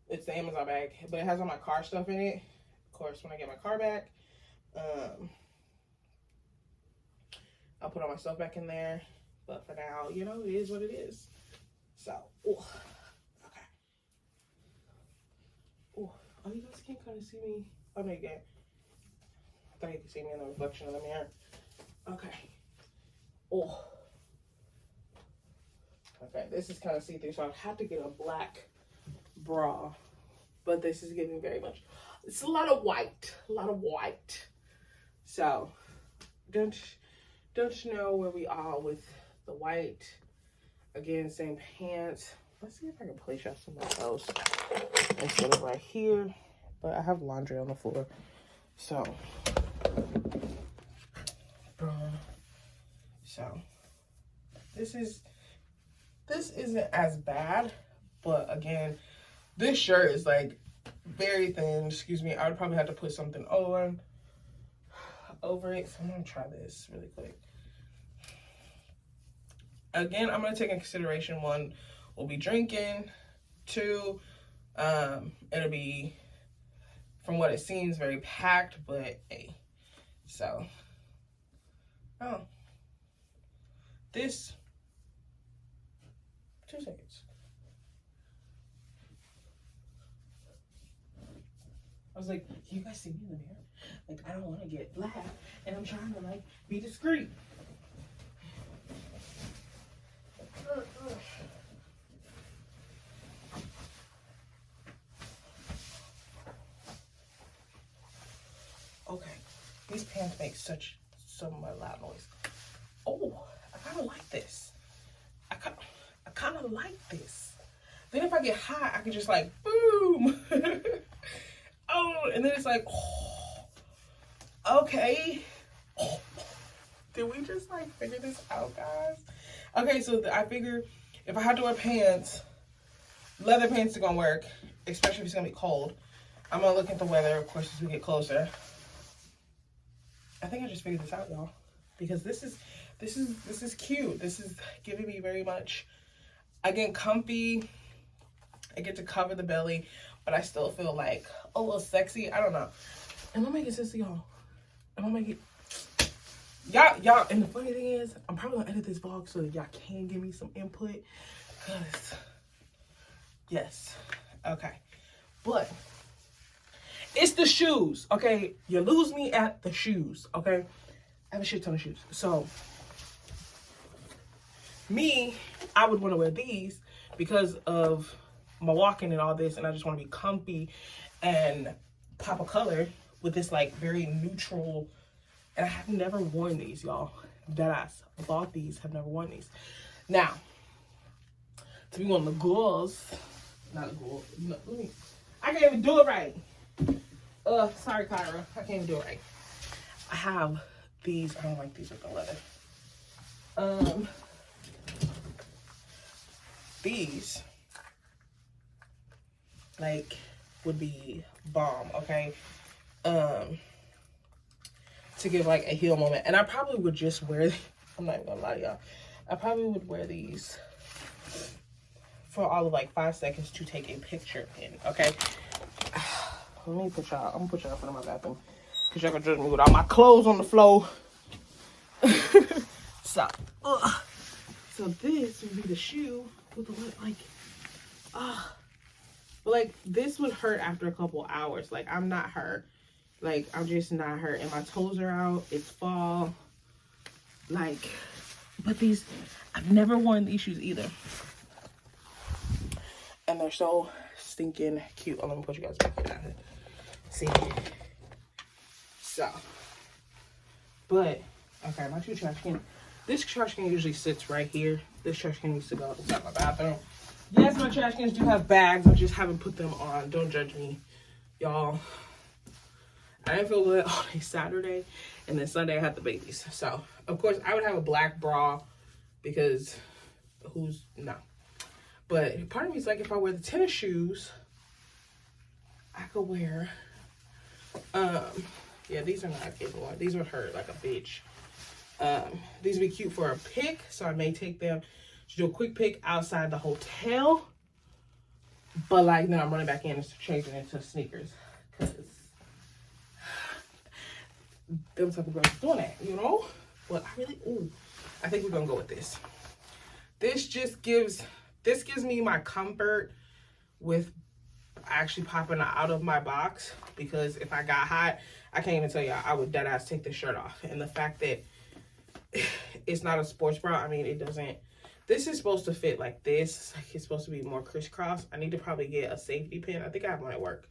It's the Amazon bag, but it has all my car stuff in it. Of course, when I get my car back, I'll put all my stuff back in there. But for now, you know, it is what it is. So, ooh, okay. Ooh, oh, you guys can't kind of see me. Oh, no, you can. I thought you could see me in the reflection of the mirror. Okay. Oh. Okay, this is kind of see-through, so I have to get a black bra, but this is giving very much it's a lot of white. So, don't you know where we are with the white? Again, same pants. Let's see if I can place y'all somewhere else instead of right here. But I have laundry on the floor. So, boom. So, this isn't as bad. But again, this shirt is like very thin. Excuse me. I would probably have to put something over it. So I'm gonna try this really quick. Again, I'm gonna take in consideration, 1, we'll be drinking. 2, it'll be, from what it seems, very packed, but hey. So, this, 2 seconds. I was like, you guys see me in the mirror? Like, I don't want to get laughed, and I'm trying to, like, be discreet. Okay, these pants make so much loud noise. Oh, I kind of like this. I kind of like this. Then if I get hot, I can just like, boom. Oh, and then it's like, oh, okay. Oh, did we just like figure this out, guys? Okay, so I figure if I have to wear pants, leather pants are gonna work, especially if it's gonna be cold. I'm gonna look at the weather, of course, as we get closer. I think I just figured this out, y'all, because this is cute. This is giving me very much, again, comfy. I get to cover the belly, but I still feel like a little sexy. I don't know. Am I making sense to y'all? Am I making y'all? And the funny thing is, I'm probably gonna edit this vlog so that y'all can give me some input. Cause yes, okay, but it's the shoes. Okay, you lose me at the shoes. Okay, I have a shit ton of shoes. So me, I would want to wear these because of my walking and all this, and I just want to be comfy and pop a color with this like very neutral. And I have never worn these, y'all. Deadass. I bought these, have never worn these. Now, to be one of the girls, not a girl. No, I can't even do it right. Sorry, Kyra. I can't even do it right. I have these. I don't like these with the leather. These, like, would be bomb, okay? To give like a heel moment. And I probably would just wear, I'm not even gonna lie to y'all, I probably would wear these for all of like 5 seconds to take a picture in, okay? Let me put y'all, I'm gonna put y'all in front of my bathroom because y'all gonna judge me with all my clothes on the floor. So this would be the shoe with the like, but like this would hurt after a couple hours. Like I'm not hurt. Like, I'm just not hurt. And my toes are out. It's fall. Like, but these, I've never worn these shoes either. And they're so stinking cute. Oh, let me put you guys back here. See? So. But, okay, my 2 trash cans. This trash can usually sits right here. This trash can needs to go inside my bathroom. Yes, my trash cans do have bags. I just haven't put them on. Don't judge me, y'all. I didn't feel good on a Saturday, and then Sunday I had the babies. So, of course, I would have a black bra because no. But part of me is like, if I wear the tennis shoes, I could wear, yeah, these are not getting worn. These would hurt like a bitch. These would be cute for a pic, so I may take them to do a quick pic outside the hotel. But, like, now I'm running back in and changing into sneakers because them type of girls doing that, you know? But I think we're gonna go with this. This gives me my comfort with actually popping out of my box, because if I got hot, I can't even tell y'all, I would deadass take this shirt off. And the fact that it's not a sports bra, I mean, it doesn't, this is supposed to fit like this. Like, it's supposed to be more crisscross. I need to probably get a safety pin. I think I have one at work.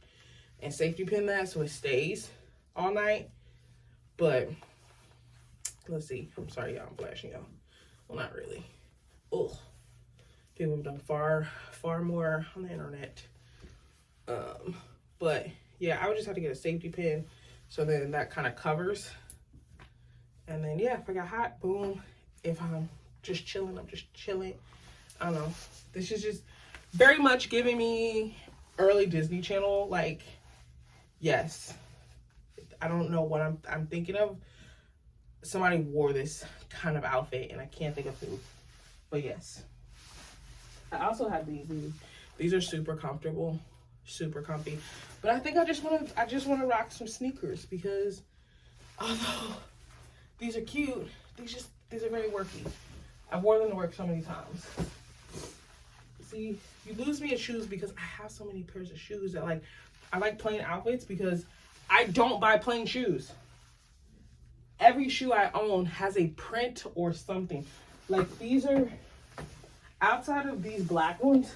and safety pin that so it stays all night. But let's see. I'm sorry, y'all. I'm flashing y'all. Well, not really. Ugh. People have done far more on the internet. But yeah, I would just have to get a safety pin so then that kind of covers. And then yeah, if I got hot, boom. If I'm just chilling, I'm just chilling. I don't know. This is just very much giving me early Disney Channel. Like, yes. I don't know what I'm thinking of. Somebody wore this kind of outfit and I can't think of who. But yes. I also have these. These are super comfortable, super comfy. But I think I just want to rock some sneakers because although these are cute, these are very worky. I've worn them to work so many times. See, you lose me at shoes because I have so many pairs of shoes that like I like plain outfits because I don't buy plain shoes. Every shoe I own has a print or something. Like these are, outside of these black ones,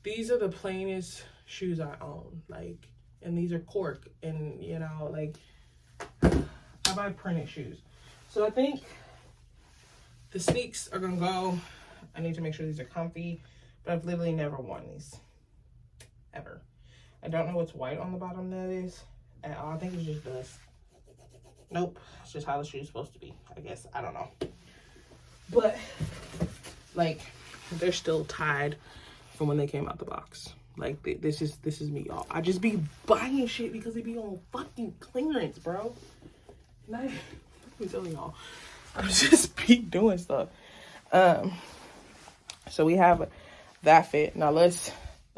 these are the plainest shoes I own. Like, and these are cork, and you know, like I buy printed shoes. So I think the sneaks are gonna go. I need to make sure these are comfy, but I've literally never worn these ever. I don't know what's white on the bottom that is at all. I think it's just dust. Nope, it's just how the shoe's supposed to be, I guess. I don't know. But like they're still tied from when they came out the box. Like this is me, y'all. I just be buying shit because they be on fucking clearance, bro. And let me tell y'all, I just be doing stuff. So we have that fit. Now let's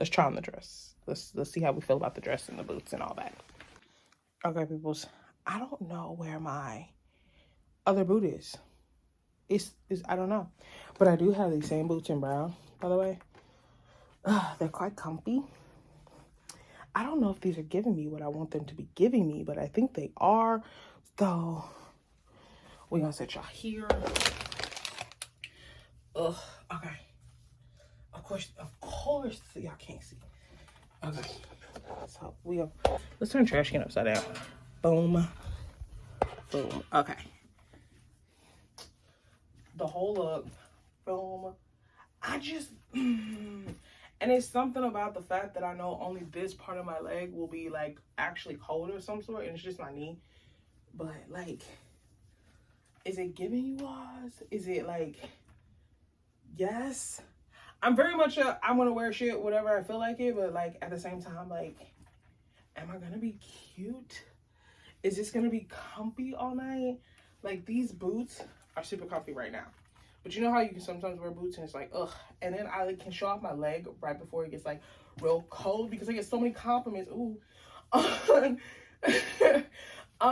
try on the dress. Let's see how we feel about the dress and the boots and all that. Okay, peoples. I don't know where my other boot is. It's I don't know. But I do have these same boots in brown, by the way. They're quite comfy. I don't know if these are giving me what I want them to be giving me, but I think they are. So we're gonna set y'all here. Ugh, okay. Of course, y'all can't see. Okay. So let's turn trash can upside down. Boom. Boom. Okay. The whole look. Boom. I just and it's something about the fact that I know only this part of my leg will be like actually cold or some sort, and it's just my knee. But like, is it giving you guys? Is it like, yes? I'm very much I'm gonna wear shit whatever I feel like it, but like at the same time, like, am I gonna be cute? Is this gonna be comfy all night? Like, these boots are super comfy right now. But you know how you can sometimes wear boots and it's like, ugh. And then I can show off my leg right before it gets like real cold because I get so many compliments, ooh, on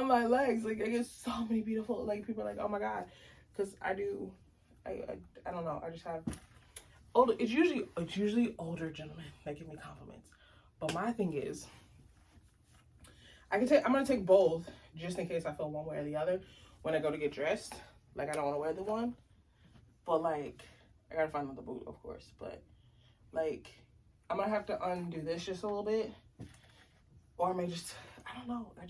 my legs. Like, I get so many beautiful, like, people are like, oh my God. Because I don't know, I just have older, it's usually older gentlemen that give me compliments. But my thing is, I'm gonna take both just in case I feel one way or the other when I go to get dressed. Like, I don't want to wear the one, but like, I gotta find another boot, of course. But like, I'm gonna have to undo this just a little bit, or I may just, I don't know. I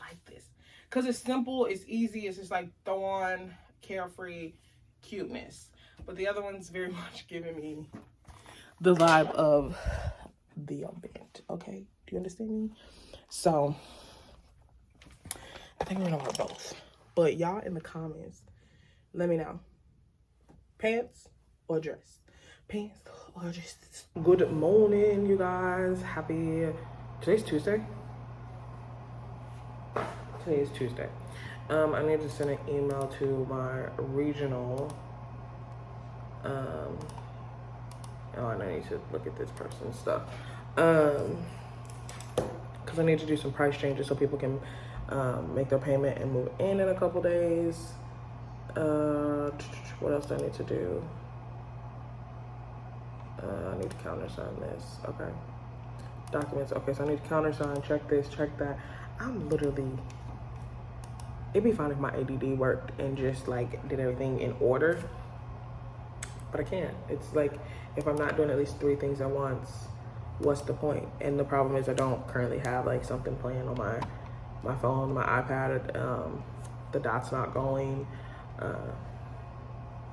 like this because it's simple, it's easy, it's just like throw on, carefree cuteness. But the other one's very much giving me the vibe of the unbent. Okay, do you understand me? So I think we're gonna wear both. But y'all in the comments, let me know. Pants or dress? Pants or dress? Good morning, you guys. Today's Tuesday. Today is Tuesday. I need to send an email to my regional. And I need to look at this person's stuff. Because I need to do some price changes so people can make their payment and move in a couple days. What else do I need to do? I need to countersign this. Okay. Documents. Okay, so I need to countersign, check this, check that. I'm literally, it'd be fine if my ADD worked and just like did everything in order. But I can't. It's like, if I'm not doing at least 3 things at once, what's the point? And the problem is I don't currently have like something playing on my phone, my iPad. The dot's not going.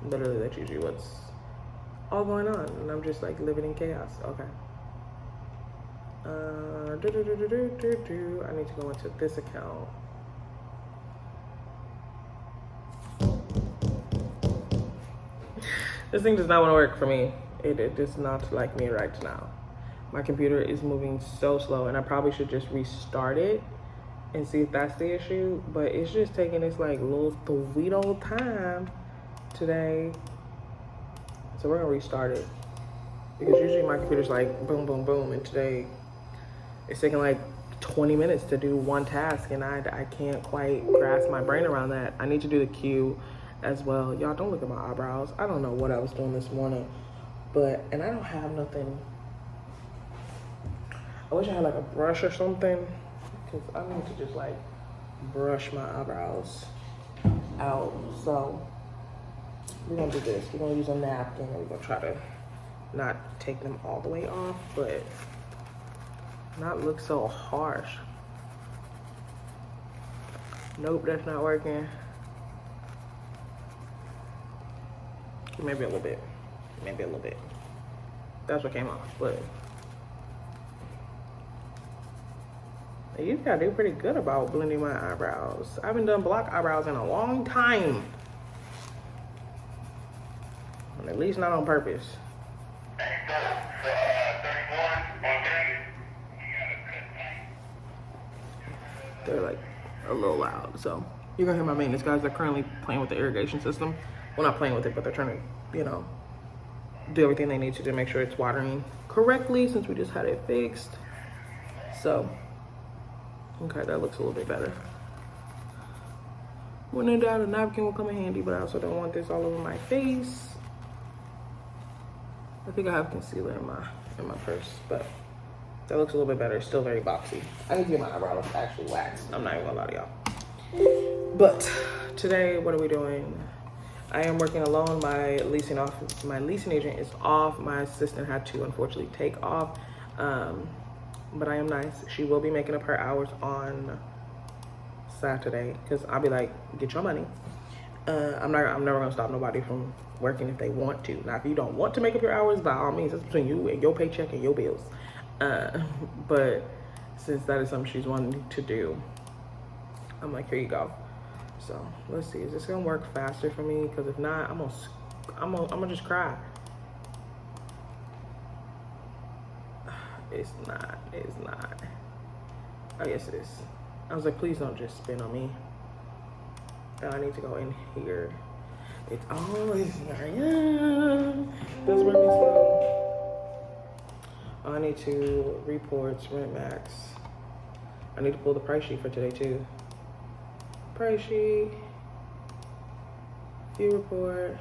Literally, that's usually what's all going on, and I'm just like living in chaos. Okay. I need to go into this account. This thing does not want to work for me. It does not like me right now. My computer is moving so slow, and I probably should just restart it and see if that's the issue. But it's just taking this like little sweet old time today. So we're gonna restart it, because usually my computer's like boom, boom, boom, and today it's taking like 20 minutes to do one task, and I can't quite grasp my brain around that. I need to do the queue as well. Y'all, don't look at my eyebrows. I don't know what I was doing this morning, and I don't have nothing. I wish I had like a brush or something, because I need to just like brush my eyebrows out. So we're gonna do this. We're gonna use a napkin, and we're gonna try to not take them all the way off, but not look so harsh. Nope, that's not working. Maybe a little bit. Maybe a little bit. That's what came off, but you gotta do pretty good about blending my eyebrows. I haven't done block eyebrows in a long time. And at least not on purpose. They're like a little loud, so you're gonna hear my maintenance guys. They're currently playing with the irrigation system. Well, not playing with it, but they're trying to, you know, do everything they need to make sure it's watering correctly, since we just had it fixed. So, okay, that looks a little bit better. When in doubt, a napkin will come in handy, but I also don't want this all over my face. I think I have concealer in my purse, but that looks a little bit better. It's still very boxy. I need to get my eyebrows actually waxed. I'm not even gonna lie to y'all. But today, what are we doing? I am working alone. My leasing agent is off. My assistant had to unfortunately take off. But I am nice. She will be making up her hours on Saturday, because I'll be like, get your money. I'm never gonna stop nobody from working if they want to. Now, if you don't want to make up your hours, by all means, it's between you and your paycheck and your bills. But since that is something she's wanting to do, I'm like, here you go. So let's see, is this gonna work faster for me? Because if not, I'm gonna just cry. It's not. Oh, yes, it is. I was like, please don't just spin on me. And I need to go in here. It's always that's working slow. I need to reports, rent max. I need to pull the price sheet for today too. Price sheet, view report.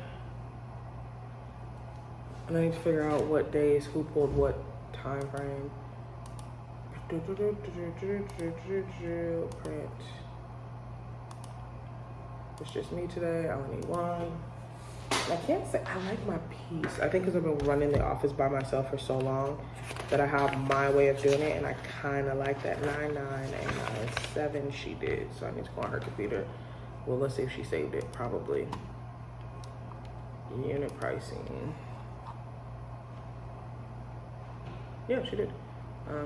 And I need to figure out what days, who pulled what time frame. Print. It's just me today. I only need one. I can't say I like my piece. I think because I've been running the office by myself for so long that I have my way of doing it, and I kind of like that 99897 she did. So I need to go on her computer. Well, let's see if she saved it. Probably. Unit pricing. Yeah, she did.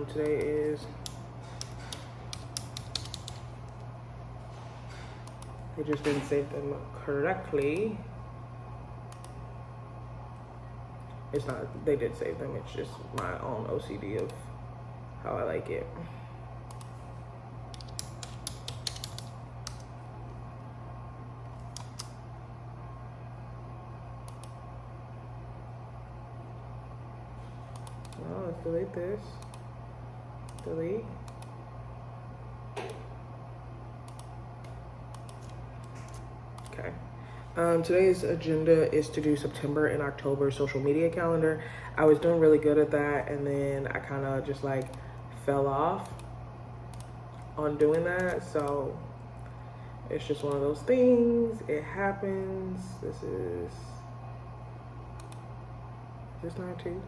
Today is. They just didn't save them correctly. It's not, they did save them. It's just my own OCD of how I like it. Well, let's delete this. Delete. Okay. Today's agenda is to do September and October social media calendar. I was doing really good at that, and then I kind of just like fell off on doing that. So it's just one of those things. It happens. This is 92.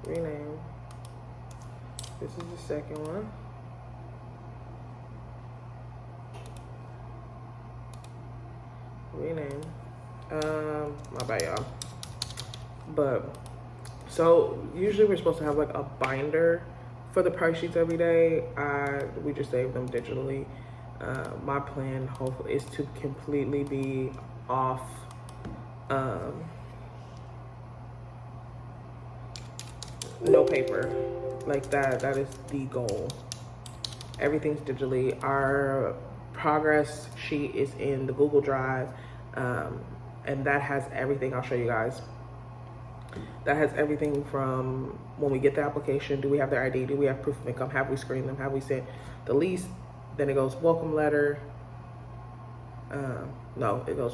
rename. This is the second one. Rename. My bad, y'all. But so usually we're supposed to have like a binder for the price sheets every day. We just save them digitally. My plan hopefully is to completely be off no paper. Like that is the goal. Everything's digitally. Our progress sheet is in the Google Drive, and that has everything. I'll show you guys. That has everything from when we get the application, do we have their ID, do we have proof of income, have we screened them, have we sent the lease, then it goes welcome letter, no, it goes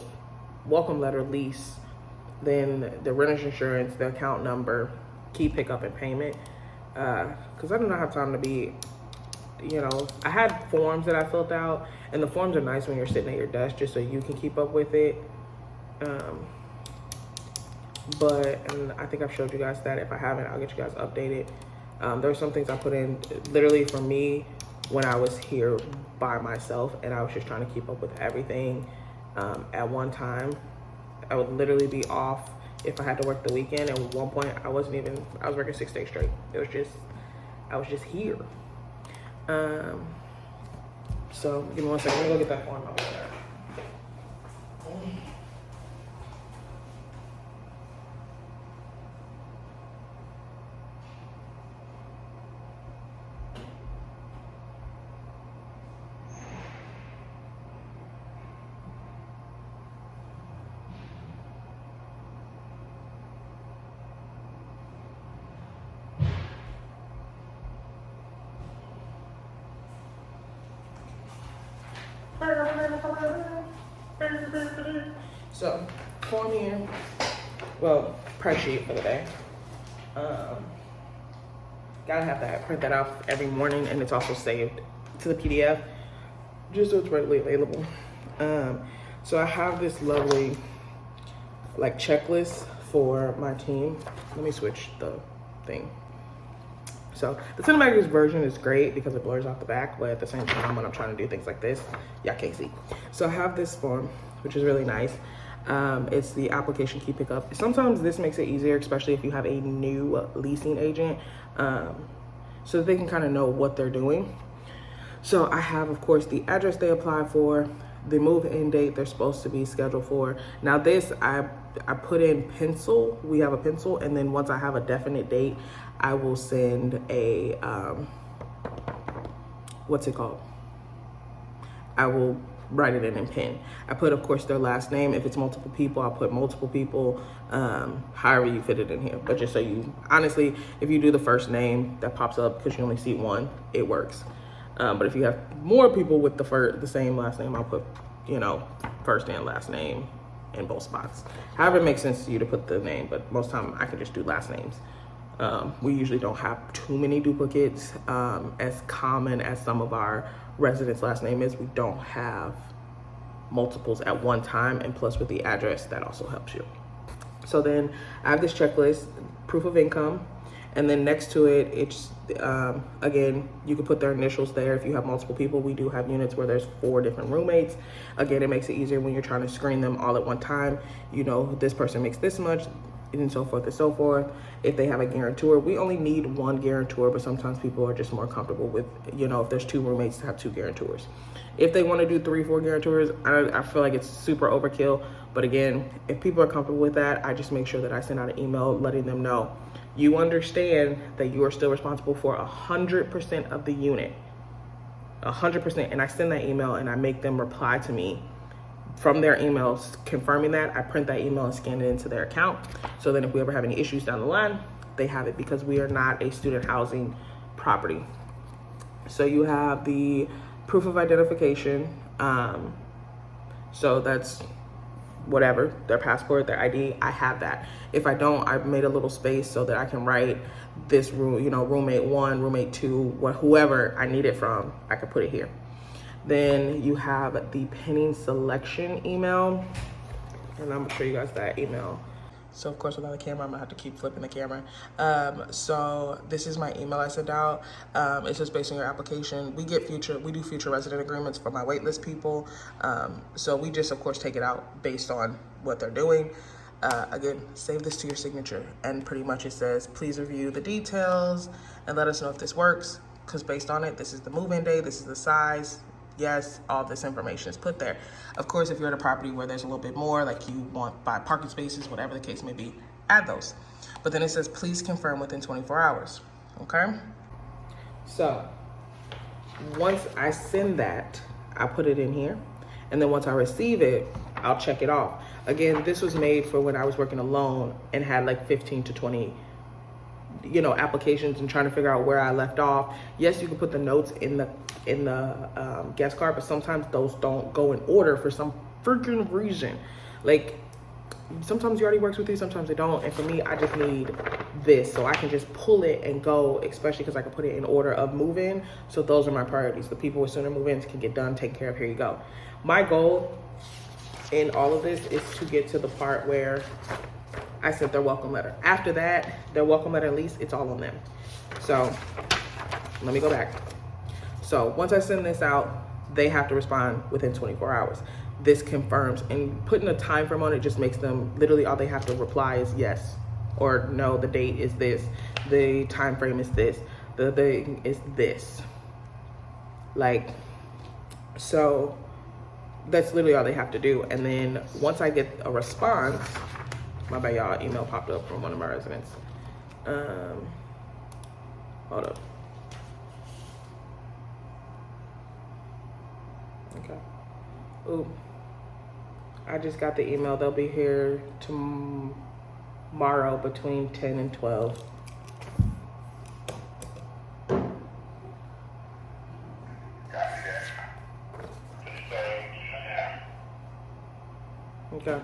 welcome letter, lease, then the renter's insurance, the account number, key pickup and payment, because I do not have time to be, you know, I had forms that I filled out, and the forms are nice when you're sitting at your desk just so you can keep up with it. And I think I've showed you guys that. If I haven't, I'll get you guys updated. There were some things I put in literally for me when I was here by myself, and I was just trying to keep up with everything at one time. I would literally be off if I had to work the weekend, and at one point I was working 6 days straight. I was just here. So give me 1 second, let me go get that form. I'll be there. So, form here, well, price sheet for the day. Gotta have that, print that out every morning, and it's also saved to the PDF, just so it's readily available. So I have this lovely, like, checklist for my team. Let me switch the thing. So the cinematic version is great because it blurs out the back, but at the same time, when I'm trying to do things like this, y'all can't see. So I have this form, which is really nice. It's the application key pickup. Sometimes this makes it easier, especially if you have a new leasing agent, so that they can kind of know what they're doing. So I have, of course, the address they apply for, the move-in date they're supposed to be scheduled for. Now this, I put in pencil. We have a pencil, and then once I have a definite date, I will send a, what's it called? I will write it in pen. I put, of course, their last name. If it's multiple people, I'll put multiple people, however you fit it in here. But just so you, honestly, if you do the first name that pops up because you only see one, it works. But if you have more people with the same last name, I'll put, you know, first and last name in both spots. However it makes sense to you to put the name, but most time I can just do last names. We usually don't have too many duplicates. As common as some of our residents' last name is, we don't have multiples at one time, and plus with the address, that also helps you. So then I have this checklist, proof of income, and then next to it, it's, again, you can put their initials there. If you have multiple people, we do have units where there's 4 different roommates. Again, it makes it easier when you're trying to screen them all at one time. You know, this person makes this much, and so forth and so forth. If they have a guarantor, we only need 1 guarantor, but sometimes people are just more comfortable with, you know, if there's 2 roommates, to have 2 guarantors. If they want to do 3, 4 guarantors, I feel like it's super overkill. But again, if people are comfortable with that, I just make sure that I send out an email letting them know, you understand that you are still responsible for 100% of the unit, 100%. And I send that email and I make them reply to me from their emails confirming that. I print that email and scan it into their account. So then if we ever have any issues down the line, they have it, because we are not a student housing property. So you have the proof of identification. So that's whatever, their passport, their ID, I have that. If I don't, I've made a little space so that I can write this room, you know, roommate 1, roommate 2, whoever I need it from, I can put it here. Then you have the pending selection email, and I'm gonna show you guys that email. So of course without a camera, I'm gonna have to keep flipping the camera. So this is my email I sent out. It's just based on your application. We do future resident agreements for my waitlist people. So we just of course take it out based on what they're doing. Again, save this to your signature. And pretty much it says, please review the details and let us know if this works. Because based on it, this is the move-in day, this is the size. Yes, all this information is put there. Of course, if you're at a property where there's a little bit more, like you want 5 parking spaces, whatever the case may be, add those. But then it says, please confirm within 24 hours, okay? So, once I send that, I put it in here. And then once I receive it, I'll check it off. Again, this was made for when I was working alone and had like 15 to 20 applications and trying to figure out where I left off. Yes, you can put the notes in the guest card, but sometimes those don't go in order for some freaking reason. Like sometimes it already works with you, sometimes it don't. And for me, I just need this so I can just pull it and go, especially because I can put it in order of move-in. So those are my priorities. The people with sooner move-ins can get done, taken care of. Here you go. My goal in all of this is to get to the part where I sent their welcome letter. After that, their welcome letter, at least it's all on them. So let me go back. So once I send this out, they have to respond within 24 hours. This confirms, and putting a time frame on it just makes them, literally all they have to reply is yes or no, the date is this, the time frame is this, the thing is this. Like, so that's literally all they have to do. And then once I get a response, my bad y'all, email popped up from one of my residents. Hold up. Okay. Ooh. I just got the email. They'll be here tomorrow between 10 and 12. Okay.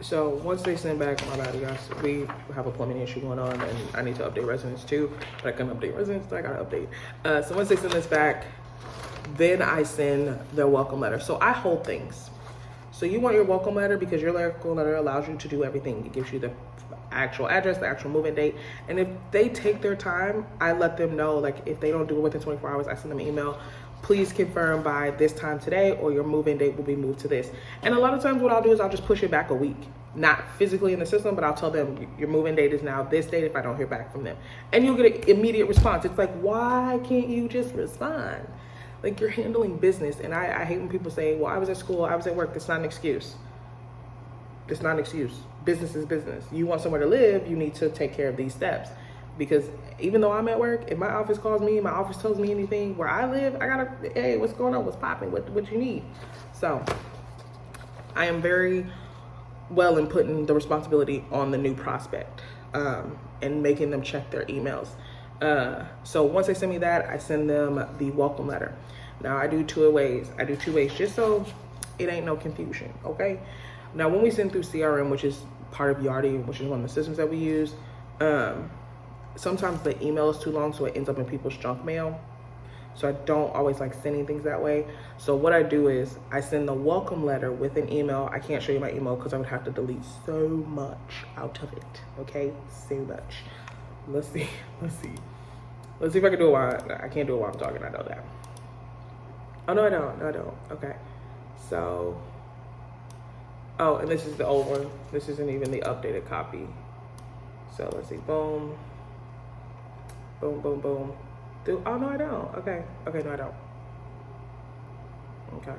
So once they send back, my bad, guys, we have a plumbing issue going on and I need to update residents too, but I couldn't update residents, so I gotta update. So once they send this back, then I send their welcome letter. So I hold things. So you want your welcome letter because your welcome letter allows you to do everything. It gives you the actual address, the actual move-in date. And if they take their time, I let them know, like if they don't do it within 24 hours, I send them an email. Please confirm by this time today or your move-in date will be moved to this. And a lot of times what I'll do is I'll just push it back a week. Not physically in the system, but I'll tell them your move-in date is now this date if I don't hear back from them. And you'll get an immediate response. It's like, why can't you just respond? Like you're handling business. And I hate when people say, well, I was at school, I was at work. That's not an excuse. It's not an excuse. Business is business. You want somewhere to live, you need to take care of these steps. Because even though I'm at work, if my office calls me, my office tells me anything where I live, I gotta, hey, what's going on? What's popping? What you need? So I am very well in putting the responsibility on the new prospect and making them check their emails. So once they send me that, I send them the welcome letter. Now I do two ways just so it ain't no confusion, okay? Now when we send through CRM, which is part of Yardi, which is one of the systems that we use, sometimes the email is too long, so it ends up in people's junk mail. So I don't always like sending things that way. So what I do is I send the welcome letter with an email. I can't show you my email because I would have to delete so much out of it, okay? So much. Let's see if I can do it while, I can't do it while I'm talking, I know that. Oh, no, I don't, okay. So, oh, and this is the old one. This isn't even the updated copy. So let's see, boom, boom, boom, boom. Oh, no, I don't. Okay, no, I don't. Okay.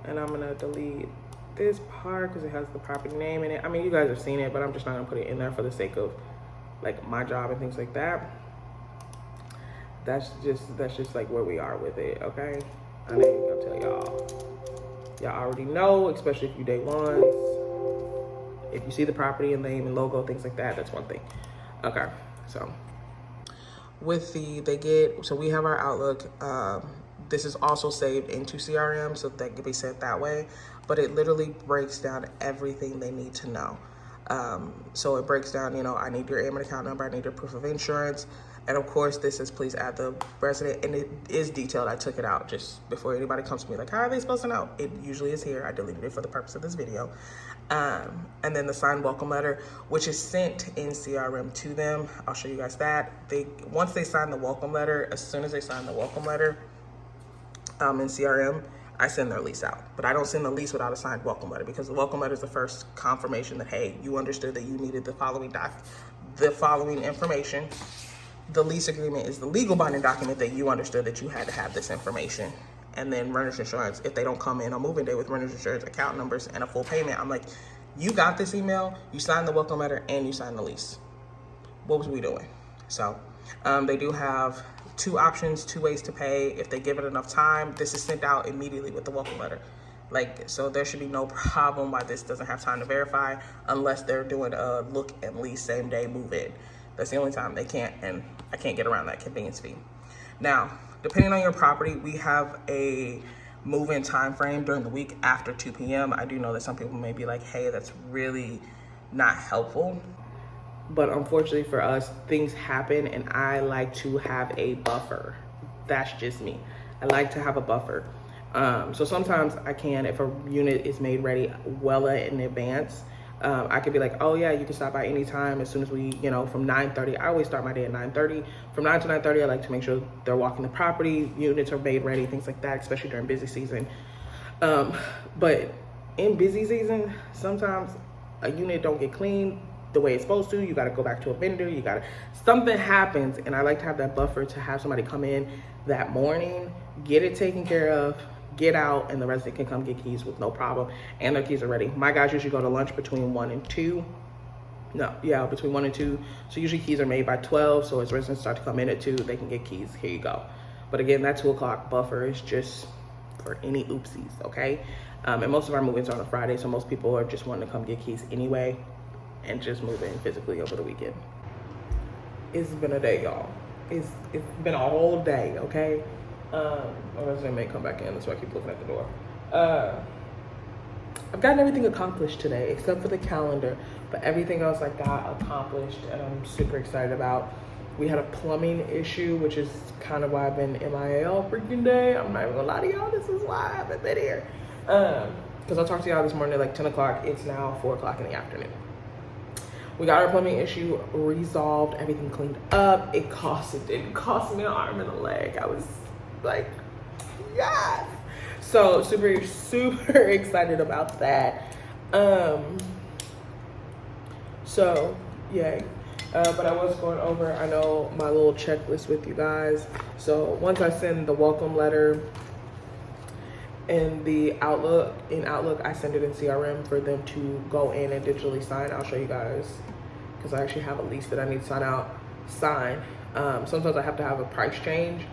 And I'm gonna delete this part because it has the property name in it. I mean, you guys have seen it, but I'm just not gonna put it in there for the sake of like my job and things like that. That's just like where we are with it, okay? I ain't gonna tell y'all already know, especially if you day ones. If you see the property and name and logo, things like that, that's one thing. Okay, so with so we have our Outlook. This is also saved into CRM, so that can be sent that way, but it literally breaks down everything they need to know. So it breaks down, you know, I need your Amex account number, I need your proof of insurance. And of course, this is please add the resident, and it is detailed. I took it out just before anybody comes to me like, how are they supposed to know? It usually is here. I deleted it for the purpose of this video. And then the signed welcome letter, which is sent in CRM to them. I'll show you guys that. Once they sign the welcome letter, as soon as they sign the welcome letter in CRM, I send their lease out. But I don't send the lease without a signed welcome letter, because the welcome letter is the first confirmation that, hey, you understood that you needed the following information. The lease agreement is the legal binding document that you understood that you had to have this information. And then renter's insurance, if they don't come in on moving day with renter's insurance, account numbers, and a full payment, I'm like, you got this email, you signed the welcome letter, and you signed the lease. What was we doing? So they do have 2 options, 2 ways to pay. If they give it enough time, this is sent out immediately with the welcome letter. Like, so there should be no problem why this doesn't have time to verify, unless they're doing a look and lease same day move in. That's the only time they can't, and I can't get around that convenience fee. Now, depending on your property, we have a move-in time frame during the week after 2 p.m. I do know that some people may be like, hey, that's really not helpful. But unfortunately for us, things happen, and I like to have a buffer. That's just me. I like to have a buffer. So sometimes I can, if a unit is made ready well in advance, I could be like, oh yeah, you can stop by anytime as soon as we, you know, from 9:30. I always start my day at 9:30. From 9 to 9:30, I like to make sure they're walking the property, units are made ready, things like that, especially during busy season. But in busy season, sometimes a unit don't get cleaned the way it's supposed to. You got to go back to a vendor. Something happens, and I like to have that buffer to have somebody come in that morning, get it taken care of, get out, and the resident can come get keys with no problem, and their keys are ready. My guys usually go to lunch between 1 and 2. Between 1 and 2. So usually keys are made by 12, so as residents start to come in at 2, they can get keys. Here you go. But again, that 2 o'clock buffer is just for any oopsies, okay? And most of our move-ins are on a Friday, so most people are just wanting to come get keys anyway and just move in physically over the weekend. It's been a day, y'all. It's been a whole day, okay? My resident may come back in, that's why I keep looking at the door. I've gotten everything accomplished today, except for the calendar, but everything else I got accomplished, and I'm super excited about. We had a plumbing issue, which is kind of why I've been MIA all freaking day. I'm not even gonna lie to y'all, this is why I haven't been here. Because I talked to y'all this morning at like 10 o'clock, it's now 4 o'clock in the afternoon. We got our plumbing issue resolved, everything cleaned up. It didn't cost me an arm and a leg. I was like, yes. So super excited about that. So yay. But I was going over, I know, my little checklist with you guys. So once I send the welcome letter in Outlook, I send it in CRM for them to go in and digitally sign. I'll show you guys, because I actually have a lease that I need to sign. Sometimes I have to have a price change,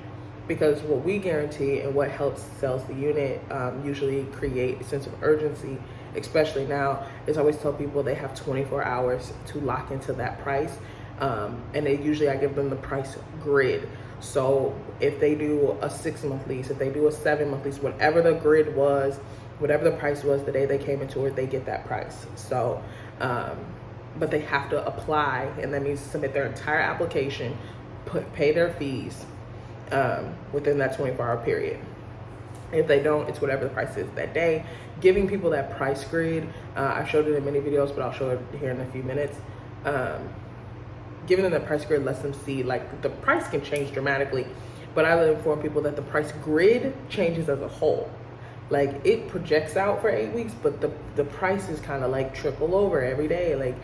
because what we guarantee and what helps sells the unit usually create a sense of urgency, especially now, is I always tell people they have 24 hours to lock into that price. And I give them the price grid. So if they do a 6-month lease, if they do a 7-month lease, whatever the grid was, whatever the price was the day they came into it, they get that price. So, but they have to apply, and that means submit their entire application, pay their fees within that 24-hour period. If they don't, it's whatever the price is that day. Giving people that price grid, I've showed it in many videos, but I'll show it here in a few minutes. Giving them the price grid lets them see, like, the price can change dramatically, but I will inform people that the price grid changes as a whole. Like, it projects out for 8 weeks, but the prices kind of like trickle over every day. Like,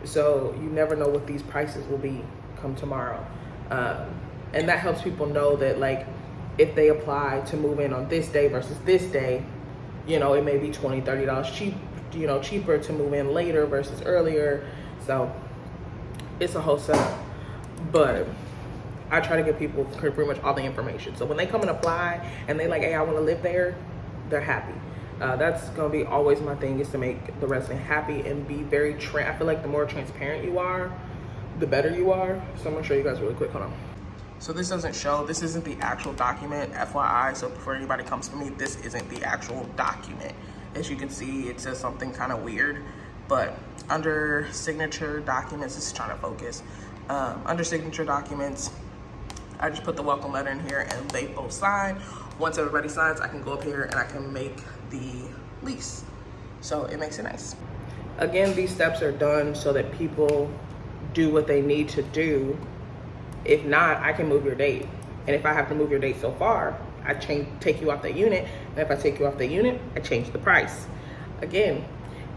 so you never know what these prices will be come tomorrow. And that helps people know that, like, if they apply to move in on this day versus this day, you know, it may be $20, $30 cheaper to move in later versus earlier. So it's a whole setup, but I try to give people pretty much all the information. So when they come and apply and they like, hey, I want to live there, they're happy. That's going to be always my thing, is to make the resident happy and be very, I feel like the more transparent you are, the better you are. So I'm going to show you guys really quick. Hold on. So this isn't the actual document, FYI. So before anybody comes to me, this isn't the actual document. As you can see, it says something kind of weird. But under signature documents, this is trying to focus. Under signature documents, I just put the welcome letter in here and they both sign. Once everybody signs, I can go up here and I can make the lease. So it makes it nice. Again, these steps are done so that people do what they need to do. If not, I can move your date. And if I have to move your date so far, I take you off the unit. And if I take you off the unit, I change the price. Again,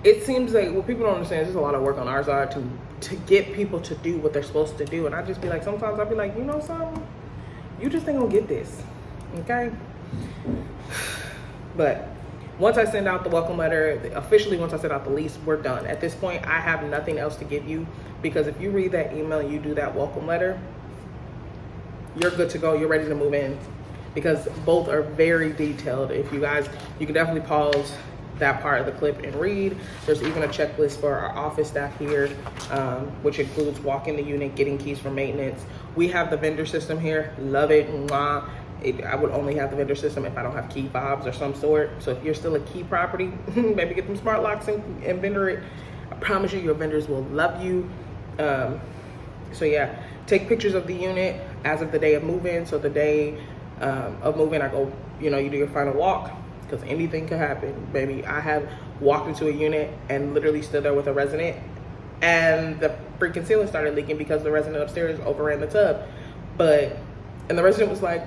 it seems like what people don't understand is there's a lot of work on our side to get people to do what they're supposed to do. And I just be like, sometimes I'll be like, you know something? You just ain't gonna get this, okay? But once I send out the welcome letter, officially once I send out the lease, we're done. At this point, I have nothing else to give you, because if you read that email and you do that welcome letter, you're good to go. You're ready to move in, because both are very detailed. If you guys, you can definitely pause that part of the clip and read. There's even a checklist for our office staff here, which includes walking the unit, getting keys for maintenance. We have the vendor system here. Love it. Mwah. I would only have the vendor system if I don't have key fobs or some sort. So if you're still a key property, maybe get them smart locks and vendor it. I promise you, your vendors will love you. So yeah, take pictures of the unit as of the day of move-in. So the day of move-in, I go, you do your final walk, because anything could happen, baby. I have walked into a unit and literally stood there with a resident, and the freaking ceiling started leaking because the resident upstairs overran the tub. And the resident was like,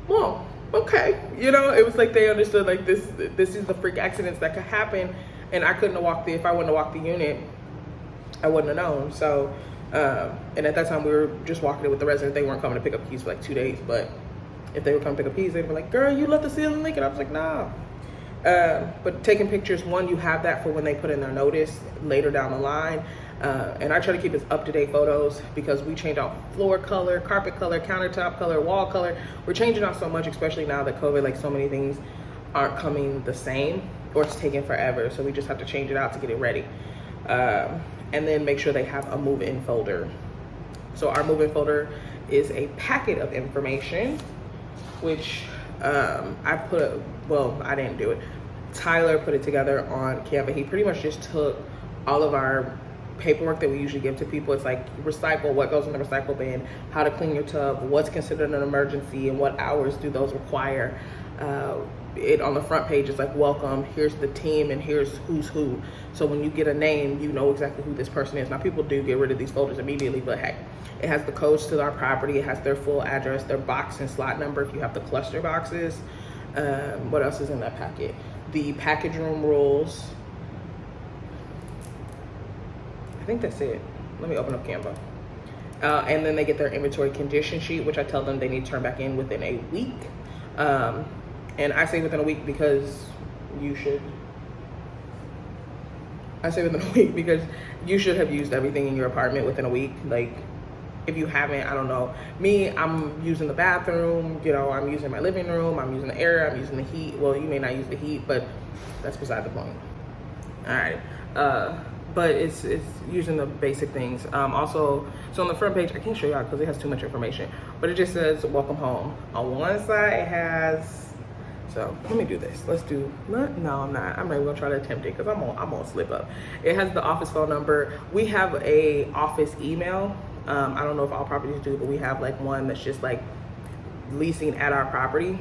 well, okay. It was like they understood, like, this is the freak accidents that could happen, and I couldn't have walked if I wouldn't have walked the unit, I wouldn't have known. So, and at that time we were just walking it with the resident. They weren't coming to pick up keys for like 2 days, but if they would come pick up keys, they'd be like, girl, you let the ceiling leak? And I was like, nah. But taking pictures, one, you have that for when they put in their notice later down the line. And I try to keep as up-to-date photos, because we change out floor color, carpet color, countertop color, wall color. We're changing out so much, especially now that COVID, like, so many things aren't coming the same, or it's taking forever. So we just have to change it out to get it ready. And then make sure they have a move-in folder. So our move-in folder is a packet of information, which I didn't do it. Tyler put it together on Canva. He pretty much just took all of our paperwork that we usually give to people. It's like recycle, what goes in the recycle bin, how to clean your tub, what's considered an emergency, and what hours do those require. It on the front page is like, welcome, here's the team, and here's who's who. So when you get a name, you know exactly who this person is. Now, people do get rid of these folders immediately, but hey, it has the codes to our property, it has their full address, their box and slot number if you have the cluster boxes. What else is in that packet? The package room rules. I think that's it. Let me open up Canva. And then they get their inventory condition sheet, which I tell them they need to turn back in within a week. And I say within a week because you should. I say within a week because you should have used everything in your apartment within a week. Like, if you haven't, I don't know. Me, I'm using the bathroom, I'm using my living room, I'm using the air, I'm using the heat. Well, you may not use the heat, but that's beside the point. All right. But it's using the basic things. Also, so on the front page, I can't show y'all because it has too much information, but it just says welcome home. On one side it has, so let me do this. No, I'm not even gonna try to attempt it because I'm gonna slip up. It has the office phone number. We have a office email. I don't know if all properties do, but we have like one that's just like leasing at our property.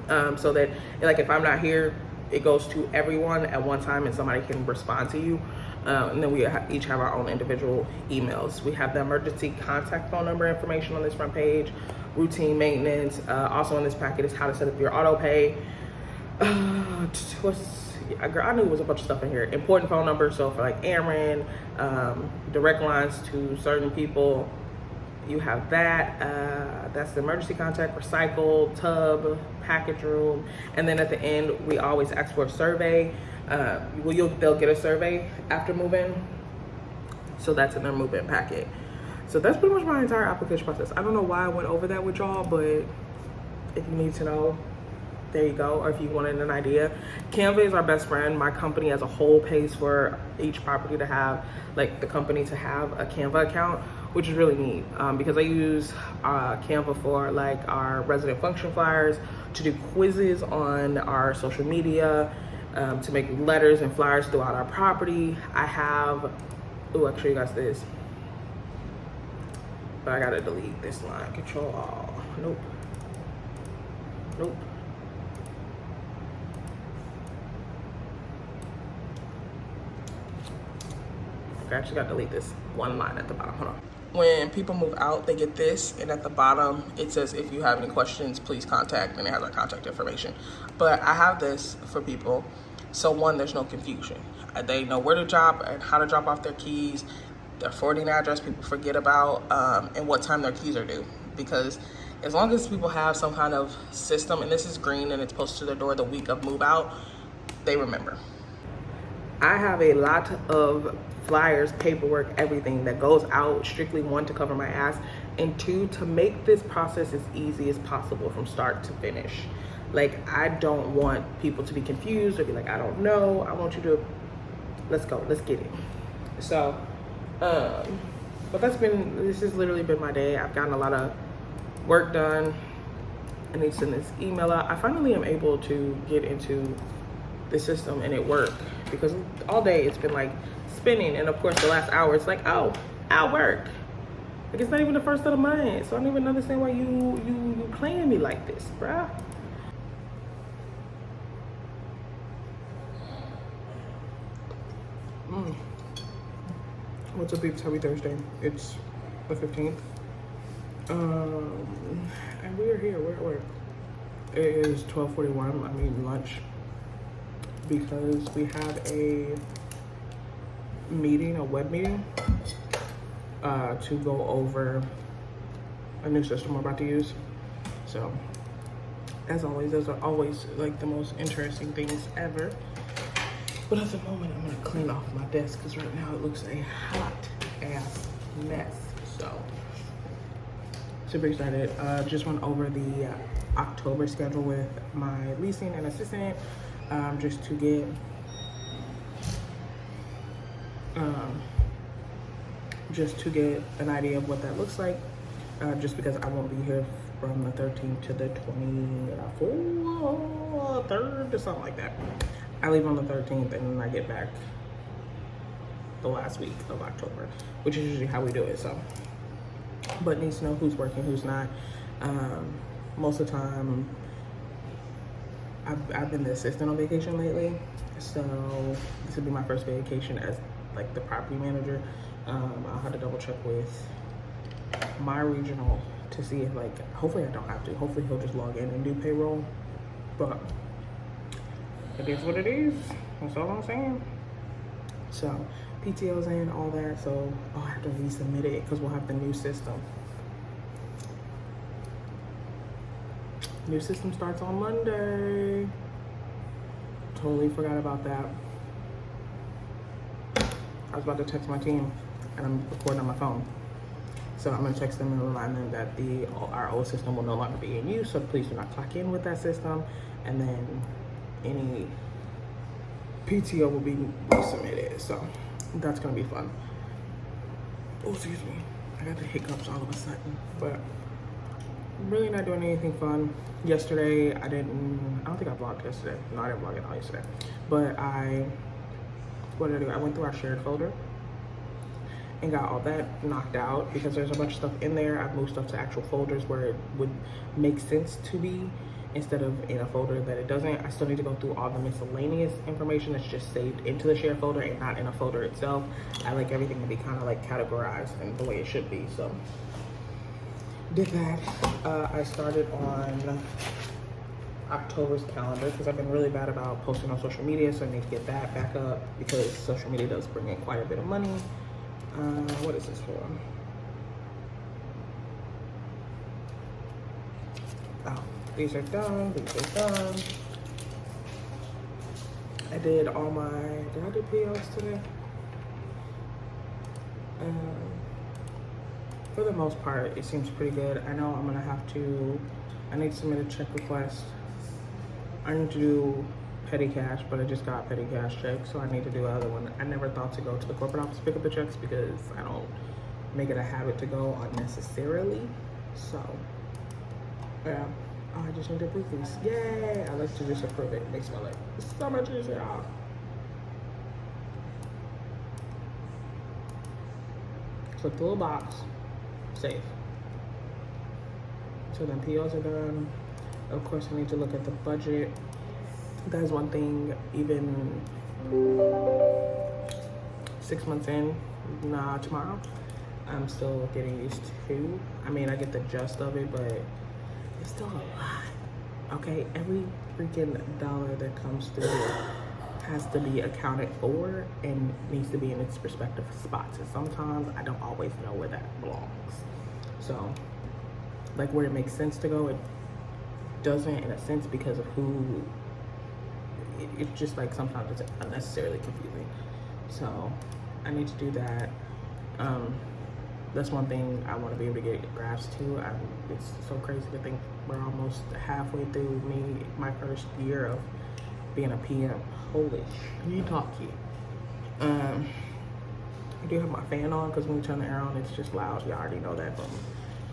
So that, like, if I'm not here, it goes to everyone at one time and somebody can respond to you. And then we each have our own individual emails. We have the emergency contact phone number information on this front page, routine maintenance. Also in this packet is how to set up your auto pay. I knew it was a bunch of stuff in here. Important phone number, so for like Aaron, direct lines to certain people. You have that. That's the emergency contact, recycle, tub, package room. And then at the end, we always ask for a survey. They'll get a survey after move-in. So that's in their move-in packet. So that's pretty much my entire application process. I don't know why I went over that with y'all, but if you need to know, there you go. Or if you wanted an idea, Canva is our best friend. My company as a whole pays for each property to have, like, the company to have a Canva account, which is really neat, because I use Canva for like our resident function flyers, to do quizzes on our social media, to make letters and flyers throughout our property. I have, oh, actually, you guys, this. But I gotta delete this line. Control all. Nope. Nope. Okay, I actually gotta delete this one line at the bottom. Hold on. When people move out, they get this, and at the bottom it says, if you have any questions, please contact, and it has our contact information. But I have this for people, so one, there's no confusion. They know where to drop and how to drop off their keys, their forwarding address people forget about, and what time their keys are due. Because as long as people have some kind of system, and this is green and it's posted to their door the week of move out, they remember. I have a lot of flyers, paperwork, everything that goes out, strictly one, to cover my ass, and two, to make this process as easy as possible from start to finish. Like, I don't want people to be confused or be like, I don't know. I want you to, let's go, let's get it. So, but this has literally been my day. I've gotten a lot of work done. I need to send this email out. I finally am able to get into the system and it worked, because all day it's been like spinning, and of course the last hour it's like, oh, I'll work. Like, it's not even the first of the month, so I don't even understand why you playing me like this, bruh. What's up, peeps? Happy Thursday. It's the 15th. And we are here. We're at work. It is 12:41. I'm eating lunch because we have a meeting, a web meeting, to go over a new system we're about to use. So, as always, those are always like the most interesting things ever. But at the moment, I'm gonna clean off my desk because right now it looks a hot ass mess. So, super excited. Just went over the October schedule with my leasing and assistant, just to get an idea of what that looks like. Just because I won't be here from the 13th to the 23rd or something like that. I leave on the 13th and then I get back the last week of October, which is usually how we do it. So, but needs to know who's working, who's not. Most of the time, I've been the assistant on vacation lately, so this will be my first vacation as like the property manager. I'll have to double check with my regional to see if, like, hopefully I don't have to. Hopefully he'll just log in and do payroll, but it is what it is. That's all I'm saying. So PTO's in, all that. So I'll have to resubmit it because we'll have the new system. New system starts on Monday. Totally forgot about that. I was about to text my team and I'm recording on my phone. So I'm gonna text them and remind them that our old system will no longer be in use. So please do not clock in with that system. And then any PTO will be resubmitted. So that's gonna be fun. Oh, excuse me. I got the hiccups all of a sudden, but I'm really not doing anything fun. Yesterday, I don't think I vlogged yesterday. No, I didn't vlog at all yesterday. But what did I do? I went through our shared folder and got all that knocked out because there's a bunch of stuff in there. I've moved stuff to actual folders where it would make sense to be, instead of in a folder that it doesn't. I still need to go through all the miscellaneous information that's just saved into the shared folder and not in a folder itself. I like everything to be kind of like categorized and the way it should be. So did that. I started on October's calendar because I've been really bad about posting on social media, so I need to get that back up because social media does bring in quite a bit of money. What is this for? Oh, these are done, these are done. I did all my, did I do POs today? For the most part, it seems pretty good. I know I'm gonna have to, I need to submit a check request. I need to do petty cash, but I just got petty cash checks, so I need to do another one. I never thought to go to the corporate office to pick up the checks because I don't make it a habit to go unnecessarily. So, yeah, Oh, I just need to approve these. Yay! I like to just approve it. It makes my life so much easier. Click the little box. Save. So then POs are done. Of course, I need to look at the budget. That is one thing, even 6 months in, tomorrow, I'm still getting used to. I mean, I get the gist of it, but it's still a lot. Okay, every freaking dollar that comes through has to be accounted for and needs to be in its respective spots. And sometimes I don't always know where that belongs. So, like where it makes sense to go, it doesn't in a sense because of who. It's just like sometimes it's unnecessarily confusing. So I need to do that. That's one thing I want to be able to get grasp to. It's so crazy to think we're almost halfway through my first year of being a PM. Holy you talkie. I do have my fan on because when you turn the air on, it's just loud. You already know that from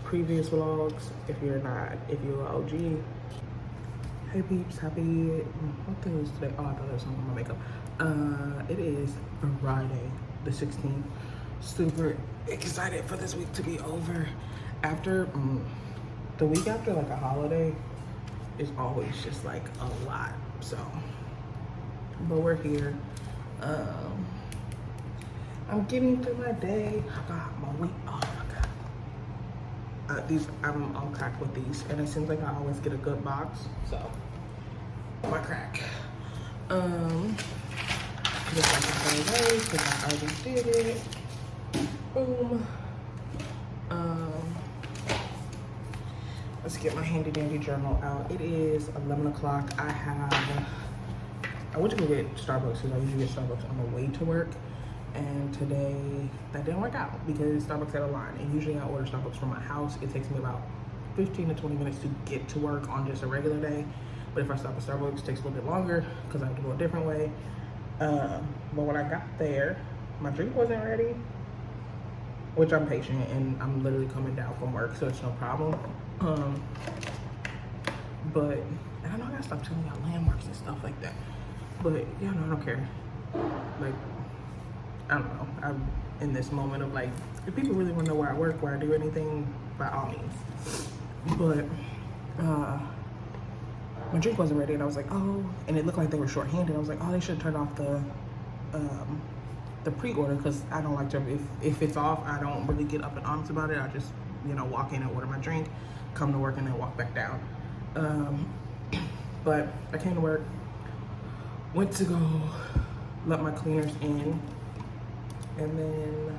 previous vlogs. If you're an OG. Hey peeps, what day is today? Oh, I thought it was something on my makeup. It is Friday the 16th. Super excited for this week to be over. After the week after like a holiday is always just like a lot. So, but we're here. I'm getting through my day. I got my week. Oh my god. I'm on crack with these, and it seems like I always get a good box. So, my crack. Just like the same way, because I already did it. Boom. Let's get my handy dandy journal out. It is 11 o'clock. I went to go get Starbucks because I usually get Starbucks on the way to work. And today that didn't work out because Starbucks had a line. And usually I order Starbucks from my house. It takes me about 15 to 20 minutes to get to work on just a regular day. But if I stop at Starbucks, it takes a little bit longer because I have to go a different way. But when I got there, my drink wasn't ready, which I'm patient and I'm literally coming down from work, so it's no problem. But I don't know, I gotta stop telling y'all landmarks and stuff like that. But yeah, no, I don't care. Like, I don't know. I'm in this moment of like, if people really want to know where I work, where I do anything, by all means. But my drink wasn't ready, and I was like, oh, and it looked like they were short-handed. I was like, oh, they should turn off the pre-order because I don't like to. If it's off, I don't really get up in arms about it. I just, walk in and order my drink, come to work, and then walk back down. But I came to work, went to go let my cleaners in, and then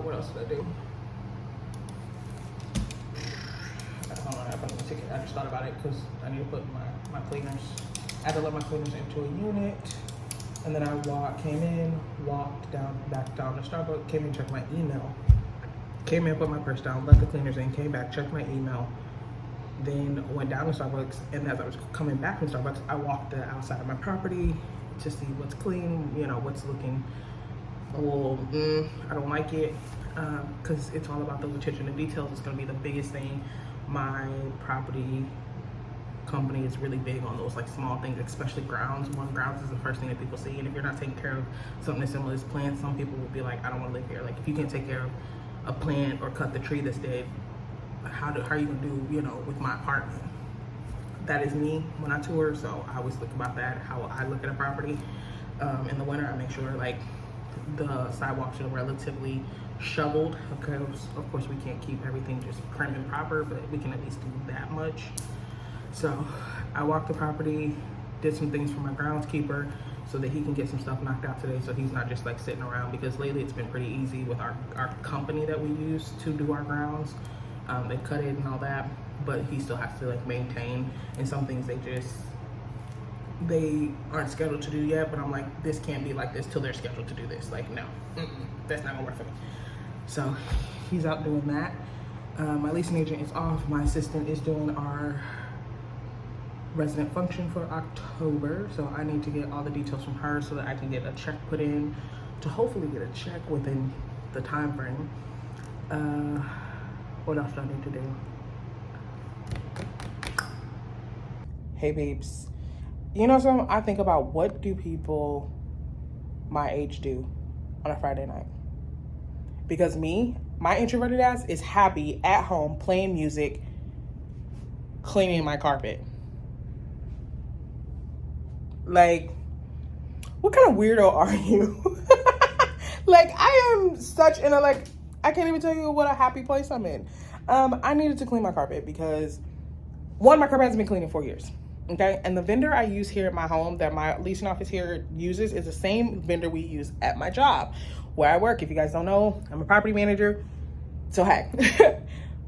what else did I do? I don't know what happened in the ticket. I just thought about it because I need to put my cleaners. I had to let my cleaners into a unit, and then I came in, walked back down to Starbucks, came in, checked my email, came in, put my purse down, let the cleaners in, came back, checked my email, then went down to Starbucks, and as I was coming back from Starbucks, I walked the outside of my property to see what's clean, what's looking a little, I don't like it, because it's all about the attention to details. It's going to be the biggest thing. My property company is really big on those like small things, especially grounds. Grounds is the first thing that people see, and if you're not taking care of something as simple as plants, some people will be like, I don't want to live here. Like, if you can't take care of a plant or cut the tree that's dead, how are you gonna do, with my apartment? That is me when I tour, so I always think about that, how I look at a property. In the winter, I make sure like the sidewalks are relatively shoveled, because of course we can't keep everything just prim and proper, but we can at least do that much. So I walked the property, did some things for my groundskeeper so that he can get some stuff knocked out today, so he's not just like sitting around, because lately it's been pretty easy with our company that we use to do our grounds. They cut it and all that, but he still has to like maintain, and some things they aren't scheduled to do yet, but I'm like, this can't be like this till they're scheduled to do this. Like, no, that's not gonna work for me. So he's out doing that. My leasing agent is off. My assistant is doing our resident function for October, so I need to get all the details from her so that I can get a check put in to hopefully get a check within the time frame. What else do I need to do? Hey babes, you know something? I think about, what do people my age do on a Friday night? Because me, my introverted ass is happy at home playing music, cleaning my carpet. Like, what kind of weirdo are you? Like, I am such in a, like, I can't even tell you what a happy place I'm in. I needed to clean my carpet because, one, my carpet hasn't been cleaned in 4 years. Okay, and the vendor I use here at my home that my leasing office here uses is the same vendor we use at my job where I work. If you guys don't know, I'm a property manager. So hey,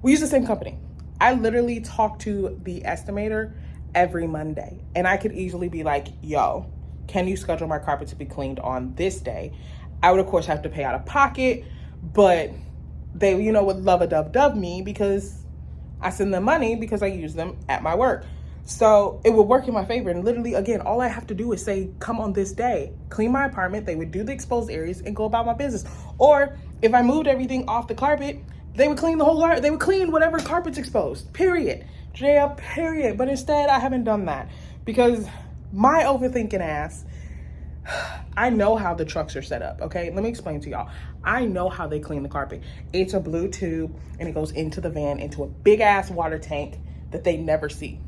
we use the same company. I literally talk to the estimator every Monday, and I could easily be like, yo, can you schedule my carpet to be cleaned on this day? I would of course have to pay out of pocket, but they, you know, would love a dub me because I send them money because I use them at my work. So it would work in my favor. And literally, again, all I have to do is say, come on this day, clean my apartment. They would do the exposed areas and go about my business. Or if I moved everything off the carpet, they would clean the whole carpet. They would clean whatever carpet's exposed, period. Yeah, period. But instead, I haven't done that because my overthinking ass, I know how the trucks are set up, okay? Let me explain to y'all. I know how they clean the carpet. It's a blue tube, and it goes into the van, into a big-ass water tank that they never see.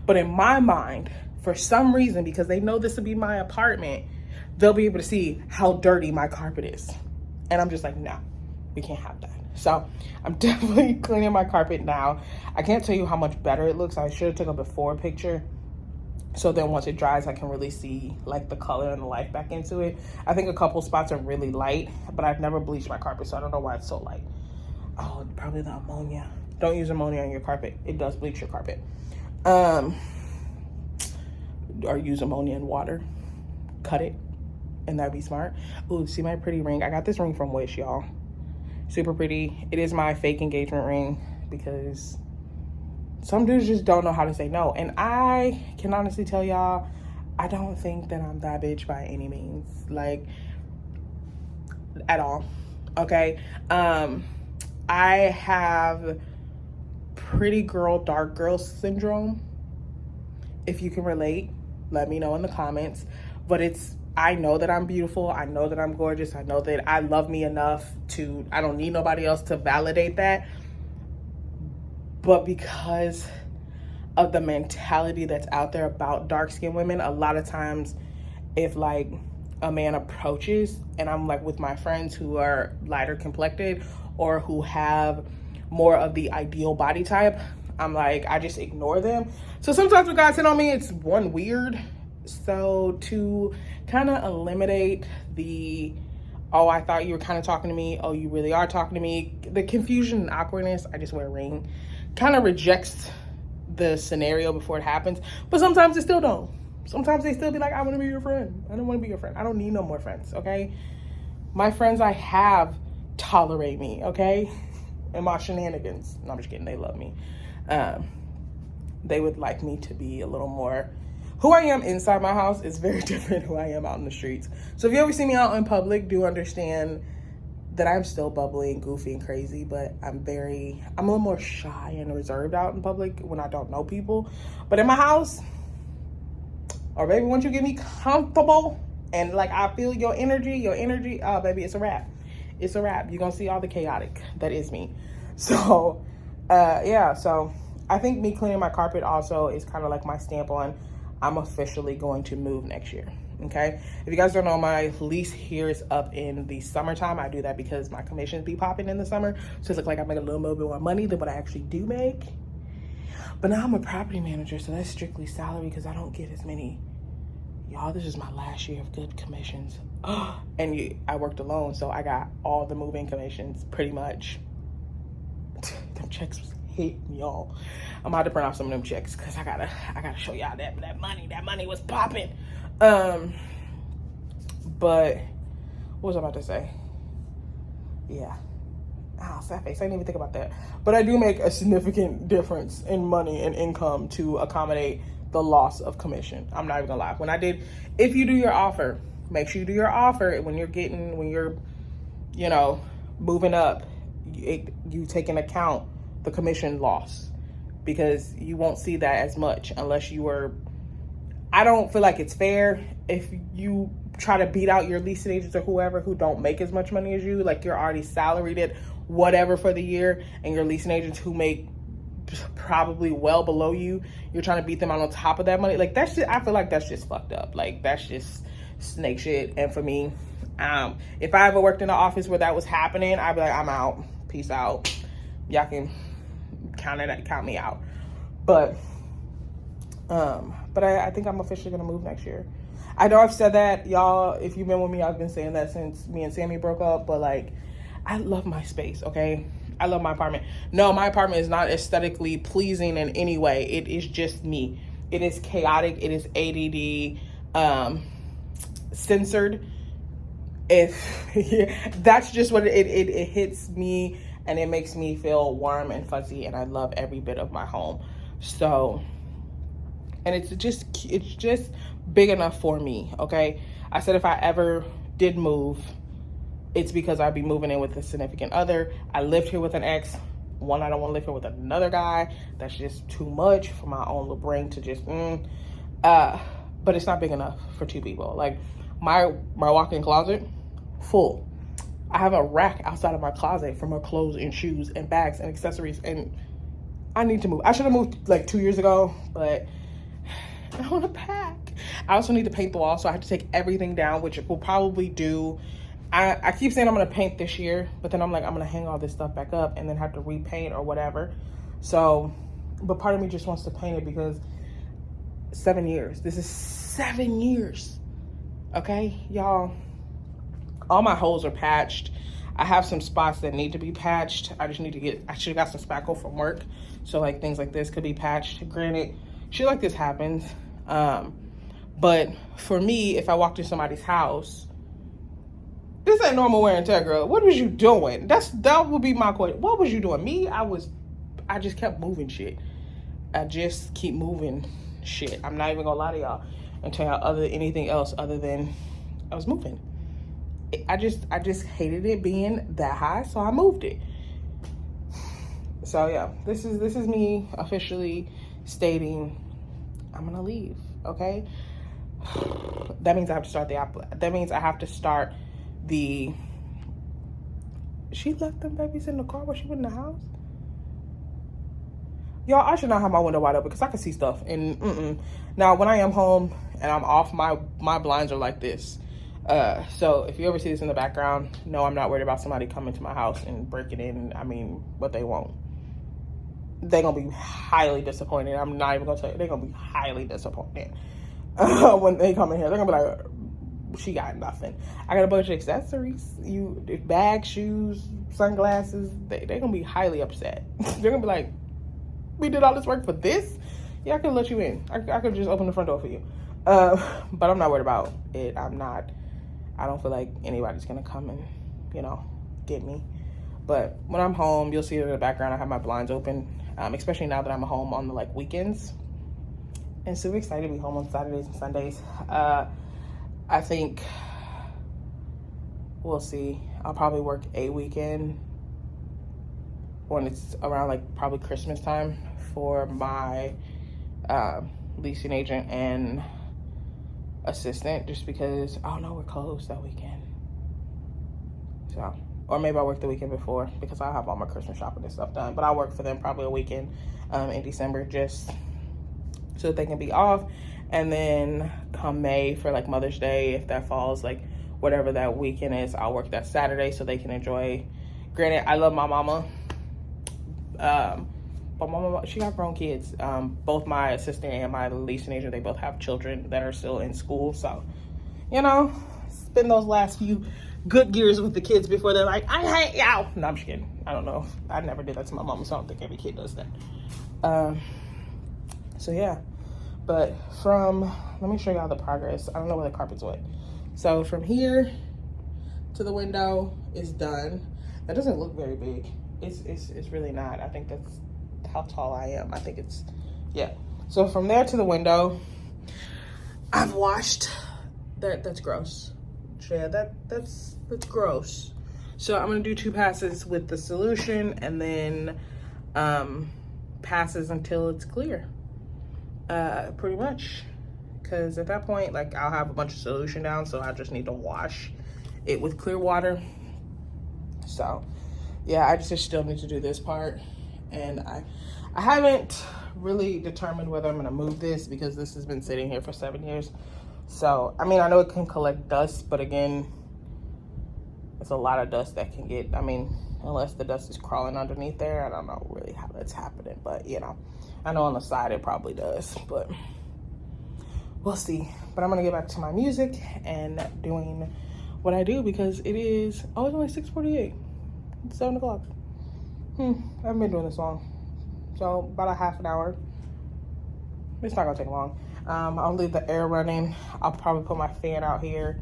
But in my mind, for some reason, because they know this will be my apartment, they'll be able to see how dirty my carpet is. And I'm just like, no, we can't have that. So I'm definitely cleaning my carpet now. I can't tell you how much better it looks. I should have took a before picture. So then once it dries, I can really see like the color and the life back into it. I think a couple spots are really light, but I've never bleached my carpet, so I don't know why it's so light. Oh, probably the ammonia. Don't use ammonia on your carpet. It does bleach your carpet. Or use ammonia in water. Cut it, and that'd be smart. Ooh, see my pretty ring? I got this ring from Wish, y'all. Super pretty. It is my fake engagement ring because some dudes just don't know how to say no. And I can honestly tell y'all, I don't think that I'm that bitch by any means. Like, at all. Okay? I have pretty girl, dark girl syndrome. If you can relate, let me know in the comments. But I know that I'm beautiful. I know that I'm gorgeous. I know that I love me enough to, I don't need nobody else to validate that. But because of the mentality that's out there about dark-skinned women, a lot of times if like a man approaches and I'm like with my friends who are lighter complected or who have more of the ideal body type, I'm like, I just ignore them. So sometimes when guys hit on me, it's one, weird. So to kind of eliminate the, oh, I thought you were kind of talking to me, oh, you really are talking to me, the confusion and awkwardness, I just wear a ring. Kind of rejects the scenario before it happens, but sometimes they still don't. Sometimes they still be like, I want to be your friend. I don't want to be your friend. I don't need no more friends, okay? My friends I have tolerate me, okay? And my shenanigans. No, I'm just kidding. They love me. They would like me to be a little more, who I am inside my house is very different who I am out in the streets. So if you ever see me out in public, do understand that I'm still bubbly and goofy and crazy, but I'm a little more shy and reserved out in public when I don't know people. But in my house, or baby, once you get me comfortable and like I feel your energy, oh baby, it's a wrap. It's a wrap. You're gonna see all the chaotic that is me. So yeah, so I think me cleaning my carpet also is kind of like my stamp on I'm officially going to move next year. Okay, if you guys don't know, my lease here is up in the summertime. I do that because my commissions be popping in the summer, so it looks like I make a little bit more money than what I actually do make. But now I'm a property manager, so that's strictly salary because I don't get as many. Y'all, this is my last year of good commissions. And I worked alone, so I got all the moving commissions pretty much. Them checks was hitting, y'all. I'm about to print off some of them checks because I gotta show y'all that money was popping. But what was I about to say? Yeah. Oh, sad face. I didn't even think about that. But I do make a significant difference in money and income to accommodate the loss of commission. I'm not even gonna lie. If you do your offer, make sure you do your offer when you're, you know, moving up, you take into account the commission loss. because you won't see that as much unless you were, I don't feel like it's fair if you try to beat out your leasing agents or whoever who don't make as much money as you, like you're already salaried at whatever for the year, and your leasing agents who make probably well below you, you're trying to beat them out on top of that money. Like that's just, I feel like that's just fucked up. Like that's just snake shit. And for me, if I ever worked in an office where that was happening, I'd be like, I'm out, peace out, y'all can count me out. But I think I'm officially gonna move next year. I know I've said that, y'all, if you've been with me, I've been saying that since me and Sammy broke up, but like, I love my space, okay? I love my apartment. No, my apartment is not aesthetically pleasing in any way. It is just me. It is chaotic. It is ADD, censored. That's just what it hits me, and it makes me feel warm and fuzzy, and I love every bit of my home. So, and it's just big enough for me, okay? I said if I ever did move, it's because I'd be moving in with a significant other. I lived here with an ex. One, I don't want to live here with another guy. That's just too much for my own little brain to just, but it's not big enough for two people. Like my walk-in closet, full. I have a rack outside of my closet for my clothes and shoes and bags and accessories, and I need to move. I should have moved like 2 years ago, but I want to pack. I also need to paint the wall, so I have to take everything down, which will probably do. I keep saying I'm going to paint this year, but then I'm like, I'm going to hang all this stuff back up and then have to repaint or whatever. So, but part of me just wants to paint it because 7 years. This is 7 years. Okay, y'all. All my holes are patched. I have some spots that need to be patched. I should have got some spackle from work. So like things like this could be patched. Granted, shit like this happens. But for me, if I walked in somebody's house, this ain't normal wear and tear, girl. What was you doing? That would be my question. What was you doing? Me, I just kept moving shit. I just keep moving shit. I'm not even gonna lie to y'all and tell y'all anything else other than I was moving. I just hated it being that high, so I moved it. So yeah, this is me officially stating I'm gonna leave. Okay, that means I have to start the she left them babies in the car while she was in the house. Y'all, I should not have my window wide open because I can see stuff. And now when I am home and I'm off, my blinds are like this. So if you ever see this in the background, no, I'm not worried about somebody coming to my house and breaking in. I mean, but they won't. They're gonna be highly disappointed. I'm not even gonna tell you. They're gonna be highly disappointed when they come in here. They're gonna be like, she got nothing. I got a bunch of accessories, bags, shoes, sunglasses. They're gonna be highly upset. They're gonna be like, we did all this work for this? Yeah, I could let you in. I could just open the front door for you. But I'm not worried about it. I don't feel like anybody's gonna come and, get me. But when I'm home, you'll see it in the background. I have my blinds open, especially now that I'm home on the weekends. And super excited to be home on Saturdays and Sundays. I think we'll see. I'll probably work a weekend when it's around probably Christmas time for my leasing agent and assistant, just because we're closed that weekend. So, or maybe I'll work the weekend before because I'll have all my Christmas shopping and stuff done. But I'll work for them probably a weekend in December just so that they can be off. And then come May for Mother's Day, if that falls whatever that weekend is, I'll work that Saturday so they can enjoy. Granted, I love my mama. But my mama, she got grown kids. Both my assistant and my leasing agent, they both have children that are still in school. So, spend those last few good years with the kids before they're like, I hate y'all. No, I'm just kidding. I don't know. I never did that to my mama, so I don't think every kid does that. So yeah. But let me show y'all the progress. I don't know where the carpet's wet. So from here to the window is done. That doesn't look very big. It's really not. I think that's how tall I am. I think it's, yeah. So from there to the window, I've washed. That's gross. Yeah, that's gross. So I'm gonna do 2 passes with the solution and then passes until it's clear. Pretty much. Because at that point, like, I'll have a bunch of solution down, so I just need to wash it with clear water. So yeah, I just still need to do this part. And I haven't really determined whether I'm gonna move this, because this has been sitting here for 7 years. So I mean, I know it can collect dust, but again, it's a lot of dust that can get, I mean, unless the dust is crawling underneath there, I don't know really how that's happening. But you know, I know on the side it probably does, but we'll see. But I'm gonna get back to my music and doing what I do, because it is, oh, it's only 6:48. It's 7 o'clock. I haven't been doing this long. So about a half an hour. It's not gonna take long. I'll leave the air running. I'll probably put my fan out here.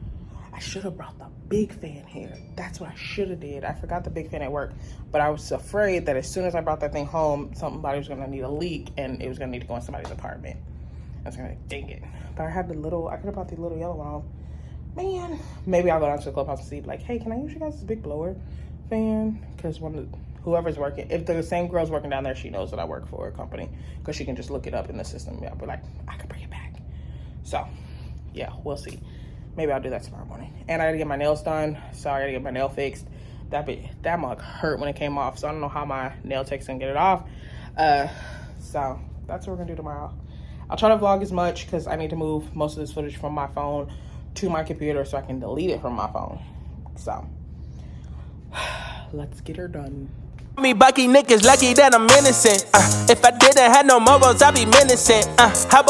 I should have brought the big fan here. That's what I should have did. I forgot the big fan at work, but I was afraid that as soon as I brought that thing home, somebody was gonna need a leak and it was gonna need to go in somebody's apartment. I was gonna like, dang it. But I had the little, I could have brought the little yellow one home. Man, maybe I'll go down to the clubhouse and see, like, hey, can I use you guys' big blower fan? Because whoever's working, if the same girl's working down there, she knows that I work for a company, because she can just look it up in the system. Yeah, but like, I can bring it back. So yeah, we'll see. Maybe I'll do that tomorrow morning. And I gotta get my nails done, so I gotta get my nail fixed. That mug hurt when it came off, so I don't know how my nail tech's gonna get it off. So that's what we're gonna do tomorrow. I'll try to vlog as much, because I need to move most of this footage from my phone to my computer so I can delete it from my phone. So let's get her done. Me Bucky niggas lucky that I'm innocent. If I didn't have no morals, I'd be menacing. How about